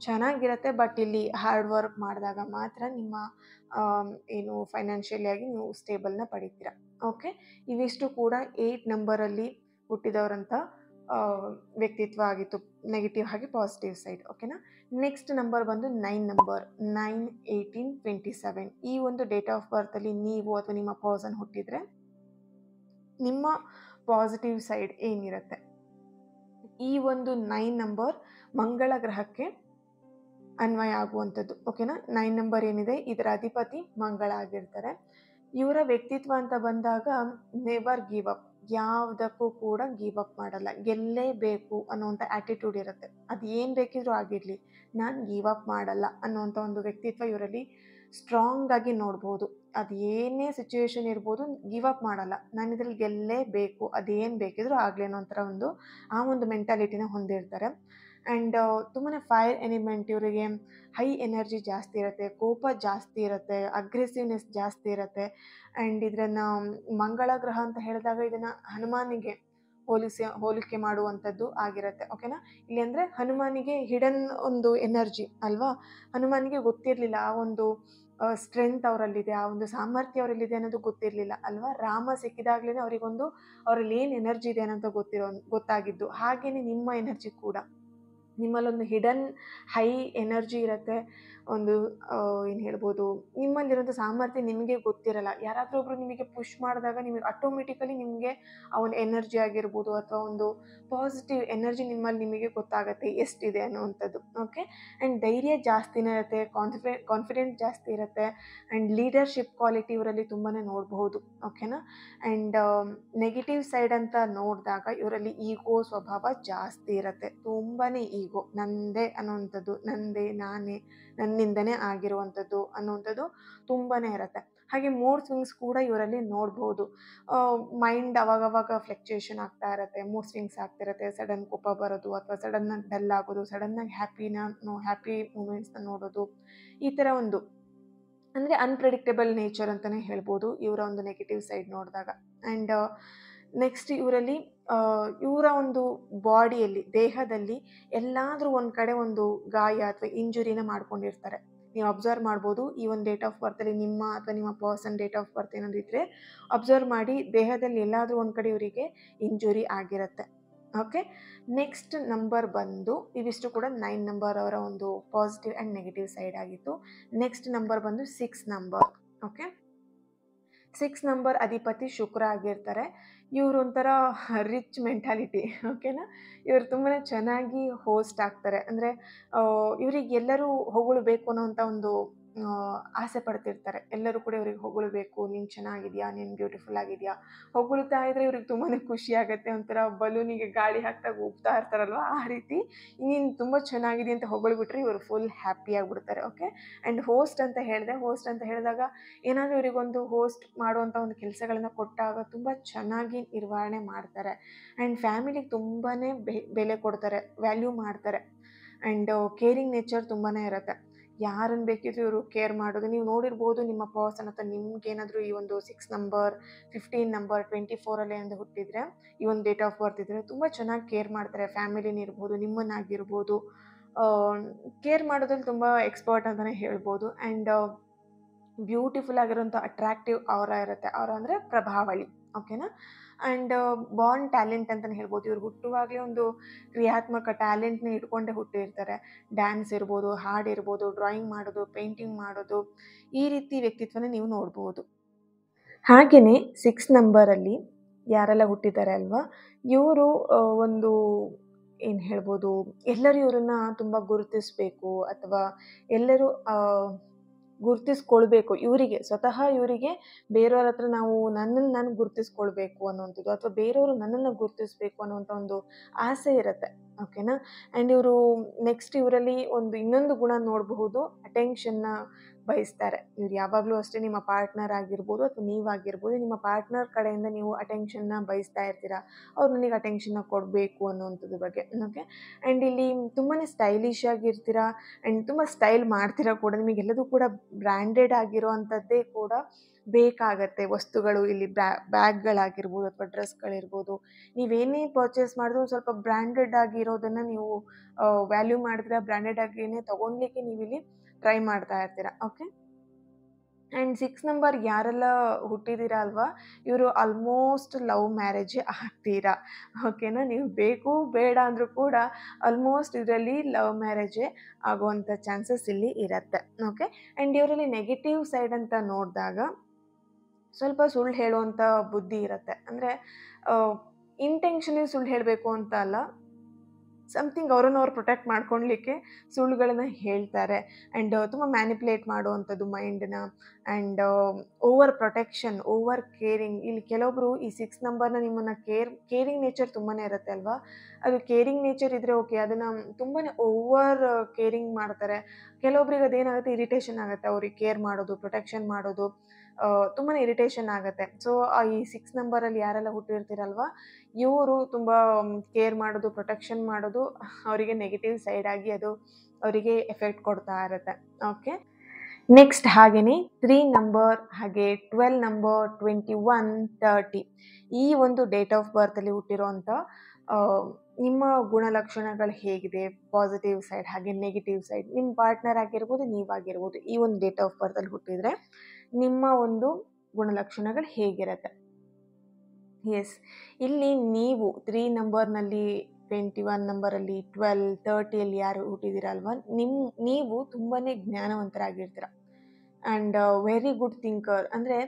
ಚೆನ್ನಾಗಿರುತ್ತೆ. ಬಟ್ ಇಲ್ಲಿ ಹಾರ್ಡ್ ವರ್ಕ್ ಮಾಡಿದಾಗ ಮಾತ್ರ ನಿಮ್ಮ ಏನು ಫೈನಾನ್ಷಿಯಲಿಯಾಗಿ ನೀವು ಸ್ಟೇಬಲ್ನ ಪಡಿತೀರ. ಓಕೆ. ಇವಿಷ್ಟು ಕೂಡ 8 ನಂಬರಲ್ಲಿ ಹುಟ್ಟಿದವರಂಥ ವ್ಯಕ್ತಿತ್ವ ಆಗಿತ್ತು, ನೆಗೆಟಿವ್ ಹಾಗೆ ಪಾಸಿಟಿವ್ ಸೈಡ್. ಓಕೆನಾ. ನೆಕ್ಸ್ಟ್ ನಂಬರ್ ಬಂದು 9 ನಂಬರ್, 9, 18, 27. ಈ ಒಂದು ಡೇಟ್ ಆಫ್ ಬರ್ತಲ್ಲಿ ನೀವು ಅಥವಾ ನಿಮ್ಮ ಪರ್ಸನ್ ಹುಟ್ಟಿದರೆ ನಿಮ್ಮ ಪಾಸಿಟಿವ್ ಸೈಡ್ ಏನಿರುತ್ತೆ, ಈ ಒಂದು 9 ನಂಬರ್ ಮಂಗಳ ಗ್ರಹಕ್ಕೆ ಅನ್ವಯ ಆಗುವಂಥದ್ದು. ಓಕೆನಾ. 9 ನಂಬರ್ ಏನಿದೆ ಇದರ ಅಧಿಪತಿ ಮಂಗಳ ಆಗಿರ್ತಾರೆ. ಇವರ ವ್ಯಕ್ತಿತ್ವ ಅಂತ ಬಂದಾಗ ನೆವರ್ ಗಿವ್ ಅಪ್, ಯಾವುದಕ್ಕೂ ಕೂಡ ಗಿವ್ ಅಪ್ ಮಾಡಲ್ಲ, ಗೆಲ್ಲೇಬೇಕು ಅನ್ನೋವಂಥ ಆ್ಯಟಿಟ್ಯೂಡ್ ಇರುತ್ತೆ. ಅದು ಏನು ಬೇಕಿದ್ರೂ ಆಗಿರಲಿ, ನಾನು ಗಿವ್ ಅಪ್ ಮಾಡಲ್ಲ ಅನ್ನೋವಂಥ ಒಂದು ವ್ಯಕ್ತಿತ್ವ ಇವರಲ್ಲಿ ಸ್ಟ್ರಾಂಗ್ ಆಗಿ ನೋಡ್ಬೋದು. ಅದು ಏನೇ ಸಿಚುವೇಶನ್ ಇರ್ಬೋದು, ಗಿವ್ ಅಪ್ ಮಾಡಲ್ಲ, ನಾನು ಇದರಲ್ಲಿ ಗೆಲ್ಲೇಬೇಕು, ಅದೇನು ಬೇಕಿದ್ರೂ ಆಗಲಿ ಅನ್ನೋ ಥರ ಆ ಒಂದು ಮೆಂಟಾಲಿಟಿನ ಹೊಂದಿರ್ತಾರೆ. ಆ್ಯಂಡ್ ತುಂಬಾ ಫೈರ್ ಎಲಿಮೆಂಟ್ ಇವರಿಗೆ, ಹೈ ಎನರ್ಜಿ ಜಾಸ್ತಿ ಇರುತ್ತೆ, ಕೋಪ ಜಾಸ್ತಿ ಇರುತ್ತೆ, ಅಗ್ರೆಸಿವ್ನೆಸ್ ಜಾಸ್ತಿ ಇರುತ್ತೆ. ಆ್ಯಂಡ್ ಇದನ್ನು ಮಂಗಳ ಗ್ರಹ ಅಂತ ಹೇಳಿದಾಗ ಇದನ್ನು ಹನುಮಾನಿಗೆ ಹೋಲಿಕೆ ಮಾಡುವಂಥದ್ದು ಆಗಿರುತ್ತೆ. ಓಕೆನಾ. ಇಲ್ಲಿ ಅಂದರೆ ಹನುಮಾನಿಗೆ ಹಿಡನ್ ಒಂದು ಎನರ್ಜಿ ಅಲ್ವಾ, ಹನುಮಾನಿಗೆ ಗೊತ್ತಿರಲಿಲ್ಲ ಆ ಒಂದು ಸ್ಟ್ರೆಂತ್ ಅವರಲ್ಲಿದೆ, ಆ ಒಂದು ಸಾಮರ್ಥ್ಯ ಅವರಲ್ಲಿದೆ ಅನ್ನೋದು ಗೊತ್ತಿರಲಿಲ್ಲ ಅಲ್ವಾ. ರಾಮ ಸಿಕ್ಕಿದಾಗಲೇ ಅವರಲ್ಲಿ ಏನು ಎನರ್ಜಿ ಇದೆ ಅನ್ನೋದು ಗೊತ್ತಾಗಿದ್ದು. ಹಾಗೆಯೇ ನಿಮ್ಮ ಎನರ್ಜಿ ಕೂಡ, ನಿಮ್ಮಲ್ಲೊಂದು ಹಿಡನ್ ಹೈ ಎನರ್ಜಿ ಇರುತ್ತೆ. ಒಂದು ಏನು ಹೇಳ್ಬೋದು, ನಿಮ್ಮಲ್ಲಿರೋಂಥ ಸಾಮರ್ಥ್ಯ ನಿಮಗೆ ಗೊತ್ತಿರಲ್ಲ. ಯಾರಾದರೂ ಒಬ್ಬರು ನಿಮಗೆ ಪುಷ್ ಮಾಡಿದಾಗ ನಿಮಗೆ ಆಟೋಮೆಟಿಕಲಿ ನಿಮಗೆ ಆ ಒಂದು ಎನರ್ಜಿ ಆಗಿರ್ಬೋದು ಅಥವಾ ಒಂದು ಪಾಸಿಟಿವ್ ಎನರ್ಜಿ ನಿಮಗೆ ಗೊತ್ತಾಗುತ್ತೆ ಎಷ್ಟಿದೆ ಅನ್ನೋವಂಥದ್ದು. ಓಕೆ. ಆ್ಯಂಡ್ ಧೈರ್ಯ ಜಾಸ್ತಿನೇ ಇರುತ್ತೆ, ಕಾನ್ಫಿಡೆಂಟ್ ಜಾಸ್ತಿ ಇರುತ್ತೆ. ಆ್ಯಂಡ್ ಲೀಡರ್ಶಿಪ್ ಕ್ವಾಲಿಟಿ ಇವರಲ್ಲಿ ತುಂಬಾ ನೋಡಬಹುದು. ಓಕೆನಾ. ಆ್ಯಂಡ್ ನೆಗೆಟಿವ್ ಸೈಡ್ ಅಂತ ನೋಡಿದಾಗ ಇವರಲ್ಲಿ ಈಗೋ ಸ್ವಭಾವ ಜಾಸ್ತಿ ಇರುತ್ತೆ. ತುಂಬಾ ಈಗೋ, ನಂದೇ ಅನ್ನೋವಂಥದ್ದು, ನಂದೇ, ನಾನೇ, ನನ್ನಿಂದನೇ ಆಗಿರುವಂಥದ್ದು ಅನ್ನೋವಂಥದ್ದು ತುಂಬಾ ಇರುತ್ತೆ. ಹಾಗೆ ಮೂಡ್ ಸ್ವಿಂಗ್ಸ್ ಕೂಡ ಇವರಲ್ಲಿ ನೋಡ್ಬೋದು. ಮೈಂಡ್ ಅವಾಗವಾಗ ಫ್ಲಕ್ಚುಯೇಷನ್ ಆಗ್ತಾ ಇರುತ್ತೆ, ಮೂಡ್ ಸ್ವಿಂಗ್ಸ್ ಆಗ್ತಿರುತ್ತೆ. ಸಡನ್ ಕೋಪ ಬರೋದು ಅಥವಾ ಸಡನ್ನಾಗಿ ಡಲ್ ಆಗೋದು, ಸಡನ್ನಾಗಿ ಹ್ಯಾಪಿ ಮೂಮೆಂಟ್ಸ್ನ ನೋಡೋದು, ಈ ಥರ ಒಂದು ಅಂದರೆ ಅನ್ಪ್ರೆಡಿಕ್ಟೇಬಲ್ ನೇಚರ್ ಅಂತಲೇ ಹೇಳ್ಬೋದು ಇವರ ಒಂದು ನೆಗೆಟಿವ್ ಸೈಡ್ ನೋಡಿದಾಗ. ಆ್ಯಂಡ್ ನೆಕ್ಸ್ಟ್ ಇವರ ಒಂದು ಬಾಡಿಯಲ್ಲಿ, ದೇಹದಲ್ಲಿ ಎಲ್ಲಾದರೂ ಒಂದು ಕಡೆ ಒಂದು ಗಾಯ ಅಥವಾ ಇಂಜುರಿನ ಮಾಡ್ಕೊಂಡಿರ್ತಾರೆ. ನೀವು ಅಬ್ಸರ್ವ್ ಮಾಡ್ಬೋದು. ಈ ಒಂದು ಡೇಟ್ ಆಫ್ ಬರ್ತಲ್ಲಿ ನಿಮ್ಮ ಅಥವಾ ನಿಮ್ಮ ಪರ್ಸನ್ ಡೇಟ್ ಆಫ್ ಬರ್ತ್ ಏನಾದರೂ ಇದ್ದರೆ ಅಬ್ಸರ್ವ್ ಮಾಡಿ, ದೇಹದಲ್ಲಿ ಎಲ್ಲಾದರೂ ಒಂದು ಕಡೆ ಇವರಿಗೆ ಇಂಜುರಿ ಆಗಿರುತ್ತೆ. ಓಕೆ. ನೆಕ್ಸ್ಟ್ ನಂಬರ್ ಬಂದು ಇವಿಷ್ಟು ಕೂಡ 9 ನಂಬರ್ ಅವರ ಒಂದು ಪಾಸಿಟಿವ್ ಆ್ಯಂಡ್ ನೆಗೆಟಿವ್ ಸೈಡ್ ಆಗಿತ್ತು. ನೆಕ್ಸ್ಟ್ ನಂಬರ್ ಬಂದು 6 ನಂಬರ್. ಓಕೆ. 6 ನಂಬರ್ ಅಧಿಪತಿ ಶುಕ್ರ ಆಗಿರ್ತಾರೆ. ಇವರು ಒಂಥರ ರಿಚ್ ಮೆಂಟಾಲಿಟಿ. ಓಕೆನಾ. ಇವರು ತುಂಬಾ ಚೆನ್ನಾಗಿ ಹೋಸ್ಟ್ ಆಗ್ತಾರೆ. ಅಂದರೆ ಇವರಿಗೆಲ್ಲರೂ ಹೊಗಳಬೇಕು ಅನ್ನೋವಂಥ ಒಂದು ಆಸೆ ಪಡ್ತಿರ್ತಾರೆ. ಎಲ್ಲರೂ ಕೂಡ ಇವ್ರಿಗೆ ಹೊಗಳಬೇಕು, ನೀನು ಚೆನ್ನಾಗಿದೆಯಾ, ನೀನು ಬ್ಯೂಟಿಫುಲ್ ಆಗಿದೆಯಾ, ಹೊಗಳ್ತಾ ಇದ್ದರೆ ಇವ್ರಿಗೆ ತುಂಬಾ ಖುಷಿ ಆಗುತ್ತೆ. ಒಂಥರ ಬಲೂನಿಗೆ ಗಾಳಿ ಹಾಕ್ದಾಗ ಉಬ್ತಾ ಇರ್ತಾರಲ್ವ, ಆ ರೀತಿ ನೀನು ತುಂಬ ಚೆನ್ನಾಗಿದೆ ಅಂತ ಹೊಗಳ್ಬಿಟ್ರೆ ಇವರು ಫುಲ್ ಹ್ಯಾಪಿ ಆಗಿಬಿಡ್ತಾರೆ. ಓಕೆ. ಆ್ಯಂಡ್ ಹೋಸ್ಟ್ ಅಂತ ಹೇಳಿದಾಗ ಏನಾದರೂ ಇವರಿಗೊಂದು ಹೋಸ್ಟ್ ಮಾಡುವಂಥ ಒಂದು ಕೆಲಸಗಳನ್ನು ಕೊಟ್ಟಾಗ ತುಂಬ ಚೆನ್ನಾಗಿ ನಿರ್ವಹಣೆ ಮಾಡ್ತಾರೆ. ಆ್ಯಂಡ್ ಫ್ಯಾಮಿಲಿಗೆ ತುಂಬಾ ಬೆಲೆ ಕೊಡ್ತಾರೆ, ವ್ಯಾಲ್ಯೂ ಮಾಡ್ತಾರೆ. ಆ್ಯಂಡ್ ಕೇರಿಂಗ್ ನೇಚರ್ ತುಂಬಾ ಇರುತ್ತೆ. ಯಾರನ್ನು ಬೇಕಿದ್ರು ಇವರು ಕೇರ್ ಮಾಡೋದು ನೀವು ನೋಡಿರ್ಬೋದು. ನಿಮ್ಮ ಪರ್ಸನ್ ಅಥವಾ ನಿಮ್ಗೇನಾದರೂ ಈ ಒಂದು 6 ನಂಬರ್, 15 ನಂಬರ್, 24ಅಲ್ಲಿ ಏನಾದರೂ ಹುಟ್ಟಿದರೆ, ಈ ಒಂದು ಡೇಟ್ ಆಫ್ ಬರ್ತ್ ಇದ್ದರೆ ತುಂಬ ಚೆನ್ನಾಗಿ ಕೇರ್ ಮಾಡ್ತಾರೆ. ಫ್ಯಾಮಿಲಿನ ಇರ್ಬೋದು, ನಿಮ್ಮನ್ನಾಗಿರ್ಬೋದು, ಕೇರ್ ಮಾಡೋದ್ರಲ್ಲಿ ತುಂಬ ಎಕ್ಸ್ಪರ್ಟ್ ಅಂತಲೇ ಹೇಳ್ಬೋದು. ಆ್ಯಂಡ್ ಬ್ಯೂಟಿಫುಲ್ ಆಗಿರೋಂಥ ಅಟ್ರಾಕ್ಟಿವ್ ಅವರ ಇರುತ್ತೆ. ಅವರ ಅಂದರೆ ಪ್ರಭಾವಳಿ. ಓಕೆನಾ. ಆ್ಯಂಡ್ ಬಾರ್ನ್ ಟ್ಯಾಲೆಂಟ್ ಅಂತಲೇ ಹೇಳ್ಬೋದು. ಇವ್ರು ಹುಟ್ಟುವಾಗಲೇ ಒಂದು ಕ್ರಿಯಾತ್ಮಕ ಟ್ಯಾಲೆಂಟ್ನ ಇಟ್ಕೊಂಡೇ ಹುಟ್ಟಿರ್ತಾರೆ. ಡ್ಯಾನ್ಸ್ ಇರ್ಬೋದು, ಹಾಡು ಇರ್ಬೋದು, ಡ್ರಾಯಿಂಗ್ ಮಾಡೋದು, ಪೇಂಟಿಂಗ್ ಮಾಡೋದು, ಈ ರೀತಿ ವ್ಯಕ್ತಿತ್ವನ ನೀವು ನೋಡ್ಬೋದು. ಹಾಗೆಯೇ 6 ನಂಬರಲ್ಲಿ ಯಾರೆಲ್ಲ ಹುಟ್ಟಿದ್ದಾರೆ ಅಲ್ವಾ, ಇವರು ಒಂದು ಏನು ಹೇಳ್ಬೋದು, ಎಲ್ಲರೂ ಇವರನ್ನ ತುಂಬ ಗುರುತಿಸಬೇಕು ಅಥವಾ ಎಲ್ಲರೂ ಗುರುತಿಸ್ಕೊಳ್ಬೇಕು. ಇವರಿಗೆ ಸ್ವತಃ ಇವರಿಗೆ ಬೇರೆಯವ್ರ ಹತ್ರ ನನ್ನನ್ನು ನಾನು ಗುರುತಿಸ್ಕೊಳ್ಬೇಕು ಅನ್ನುವಂಥದ್ದು, ಅಥವಾ ಬೇರೆಯವರು ನನ್ನನ್ನು ಗುರುತಿಸ್ಬೇಕು ಅನ್ನುವಂಥ ಒಂದು ಆಸೆ ಇರುತ್ತೆ. ಓಕೆನಾ. ಆ್ಯಂಡ್ ಇವರು ನೆಕ್ಸ್ಟ್ ಇವರಲ್ಲಿ ಇನ್ನೊಂದು ಗುಣ ನೋಡಬಹುದು, ಅಟೆನ್ಷನ್ನ ಬಯಸ್ತಾರೆ. ಇವ್ರು ಯಾವಾಗಲೂ ಅಷ್ಟೇ, ನಿಮ್ಮ ಪಾರ್ಟ್ನರ್ ಆಗಿರ್ಬೋದು ಅಥವಾ ನೀವಾಗಿರ್ಬೋದು, ನಿಮ್ಮ ಪಾರ್ಟ್ನರ್ ಕಡೆಯಿಂದ ನೀವು ಅಟೆನ್ಷನ್ನ ಬಯಸ್ತಾ ಇರ್ತೀರಾ. ಅವ್ರು ನನಗೆ ಅಟೆನ್ಷನ್ನ ಕೊಡಬೇಕು ಅನ್ನುವಂಥದ್ದು ಬಗ್ಗೆ. ಓಕೆ. ಆ್ಯಂಡ್ ಇಲ್ಲಿ ತುಂಬಾ ಸ್ಟೈಲಿಶ್ ಆಗಿರ್ತೀರಾ ಆ್ಯಂಡ್ ತುಂಬ ಸ್ಟೈಲ್ ಮಾಡ್ತೀರಾ ಕೂಡ. ನಿಮಗೆಲ್ಲದೂ ಕೂಡ ಬ್ರ್ಯಾಂಡೆಡ್ ಆಗಿರೋ ಅಂಥದ್ದೇ ಕೂಡ ಬೇಕಾಗತ್ತೆ ವಸ್ತುಗಳು. ಇಲ್ಲಿ ಬ್ಯಾಗ್ಗಳಾಗಿರ್ಬೋದು ಅಥವಾ ಡ್ರೆಸ್ಗಳಿರ್ಬೋದು, ನೀವೇನೇ ಪರ್ಚೇಸ್ ಮಾಡಿದ್ರು ಸ್ವಲ್ಪ ಬ್ರ್ಯಾಂಡೆಡ್ ಆಗಿರೋದನ್ನು ನೀವು ವ್ಯಾಲ್ಯೂ ಮಾಡಿದ್ರೆ ಬ್ರ್ಯಾಂಡೆಡ್ ಆಗಿನೇ ತೊಗೊಳ್ಲಿಕ್ಕೆ ನೀವಿಲ್ಲಿ ಟ್ರೈ ಮಾಡ್ತಾ ಇರ್ತೀರಾ. ಓಕೆ. ಆ್ಯಂಡ್ 6 ನಂಬರ್ ಯಾರೆಲ್ಲ ಹುಟ್ಟಿದ್ದೀರಾ ಅಲ್ವಾ, ಇವರು ಆಲ್ಮೋಸ್ಟ್ ಲವ್ ಮ್ಯಾರೇಜೇ ಆಗ್ತೀರಾ. ಓಕೆನಾ. ನೀವು ಬೇಕು ಬೇಡ ಅಂದರೂ ಕೂಡ ಆಲ್ಮೋಸ್ಟ್ ಇದರಲ್ಲಿ ಲವ್ ಮ್ಯಾರೇಜೇ ಆಗುವಂಥ ಚಾನ್ಸಸ್ ಇಲ್ಲಿ ಇರುತ್ತೆ. ಓಕೆ. ಆ್ಯಂಡ್ ಇವರಲ್ಲಿ ನೆಗೆಟಿವ್ ಸೈಡ್ ಅಂತ ನೋಡಿದಾಗ ಸ್ವಲ್ಪ ಸುಳ್ಳು ಹೇಳುವಂಥ ಬುದ್ಧಿ ಇರುತ್ತೆ. ಅಂದರೆ ಇಂಟೆನ್ಷನಲಿ ಸುಳ್ಳು ಹೇಳಬೇಕು ಅಂತ ಅಲ್ಲ, ಸಮಥಿಂಗ್ ಅವ್ರನ್ನ ಅವ್ರು ಪ್ರೊಟೆಕ್ಟ್ ಮಾಡ್ಕೊಳ್ಲಿಕ್ಕೆ ಸುಳ್ಳುಗಳನ್ನು ಹೇಳ್ತಾರೆ. ಆ್ಯಂಡ್ ತುಂಬ ಮ್ಯಾನಿಪ್ಯುಲೇಟ್ ಮಾಡುವಂಥದ್ದು ಮೈಂಡನ್ನ. And over protection, over caring. ಇಲ್ಲಿ ಕೆಲವೊಬ್ಬರು ಈ 6 ನಂಬರ್ನ ನಿಮ್ಮನ್ನು ಕೇರಿಂಗ್ ನೇಚರ್ ತುಂಬಾ ಇರುತ್ತೆ ಅಲ್ವಾ, ಅದು ಕೇರಿಂಗ್ ನೇಚರ್ ಇದ್ದರೆ ಓಕೆ, ಅದನ್ನು ತುಂಬಾ ಓವರ್ ಕೇರಿಂಗ್ ಮಾಡ್ತಾರೆ. ಕೆಲವೊಬ್ರಿಗೆ ಅದೇನಾಗುತ್ತೆ, ಇರಿಟೇಷನ್ ಆಗುತ್ತೆ ಅವ್ರಿಗೆ ಕೇರ್ ಮಾಡೋದು, ಪ್ರೊಟೆಕ್ಷನ್ ಮಾಡೋದು ತುಂಬಾ ಇರಿಟೇಷನ್ ಆಗುತ್ತೆ. ಸೊ ಈ 6 ನಂಬರಲ್ಲಿ ಯಾರೆಲ್ಲ ಹುಟ್ಟಿರ್ತೀರಲ್ವ, ಇವರು ತುಂಬ ಕೇರ್ ಮಾಡೋದು, ಪ್ರೊಟೆಕ್ಷನ್ ಮಾಡೋದು ಅವರಿಗೆ ನೆಗೆಟಿವ್ ಸೈಡ್ ಆಗಿ ಅದು ಅವರಿಗೆ ಎಫೆಕ್ಟ್ ಕೊಡ್ತಾ ಇರುತ್ತೆ. ಓಕೆ. ನೆಕ್ಸ್ಟ್ ಹಾಗೆಯೇ 3 ನಂಬರ್, ಹಾಗೆ 12 ನಂಬರ್, 21, 30 ಈ ಒಂದು ಡೇಟ್ ಆಫ್ ಬರ್ತಲ್ಲಿ ಹುಟ್ಟಿರೋಂಥ ನಿಮ್ಮ ಗುಣಲಕ್ಷಣಗಳು ಹೇಗಿದೆ, ಪಾಸಿಟಿವ್ ಸೈಡ್ ಹಾಗೆ ನೆಗೆಟಿವ್ ಸೈಡ್, ನಿಮ್ಮ ಪಾರ್ಟ್ನರ್ ಆಗಿರ್ಬೋದು, ನೀವಾಗಿರ್ಬೋದು, ಈ ಒಂದು ಡೇಟ್ ಆಫ್ ಬರ್ತಲ್ಲಿ ಹುಟ್ಟಿದರೆ ನಿಮ್ಮ ಒಂದು ಗುಣಲಕ್ಷಣಗಳು ಹೇಗಿರುತ್ತೆ. ಎಸ್, ಇಲ್ಲಿ ನೀವು 3 ನಂಬರ್ನಲ್ಲಿ, 21 ನಂಬರಲ್ಲಿ, 12, 30ಯಲ್ಲಿ ಯಾರು ಹುಟ್ಟಿದ್ದೀರಲ್ವ, ನೀವು ತುಂಬಾ ಜ್ಞಾನವಂತರಾಗಿರ್ತೀರ. And very good thinker. ಅಂದರೆ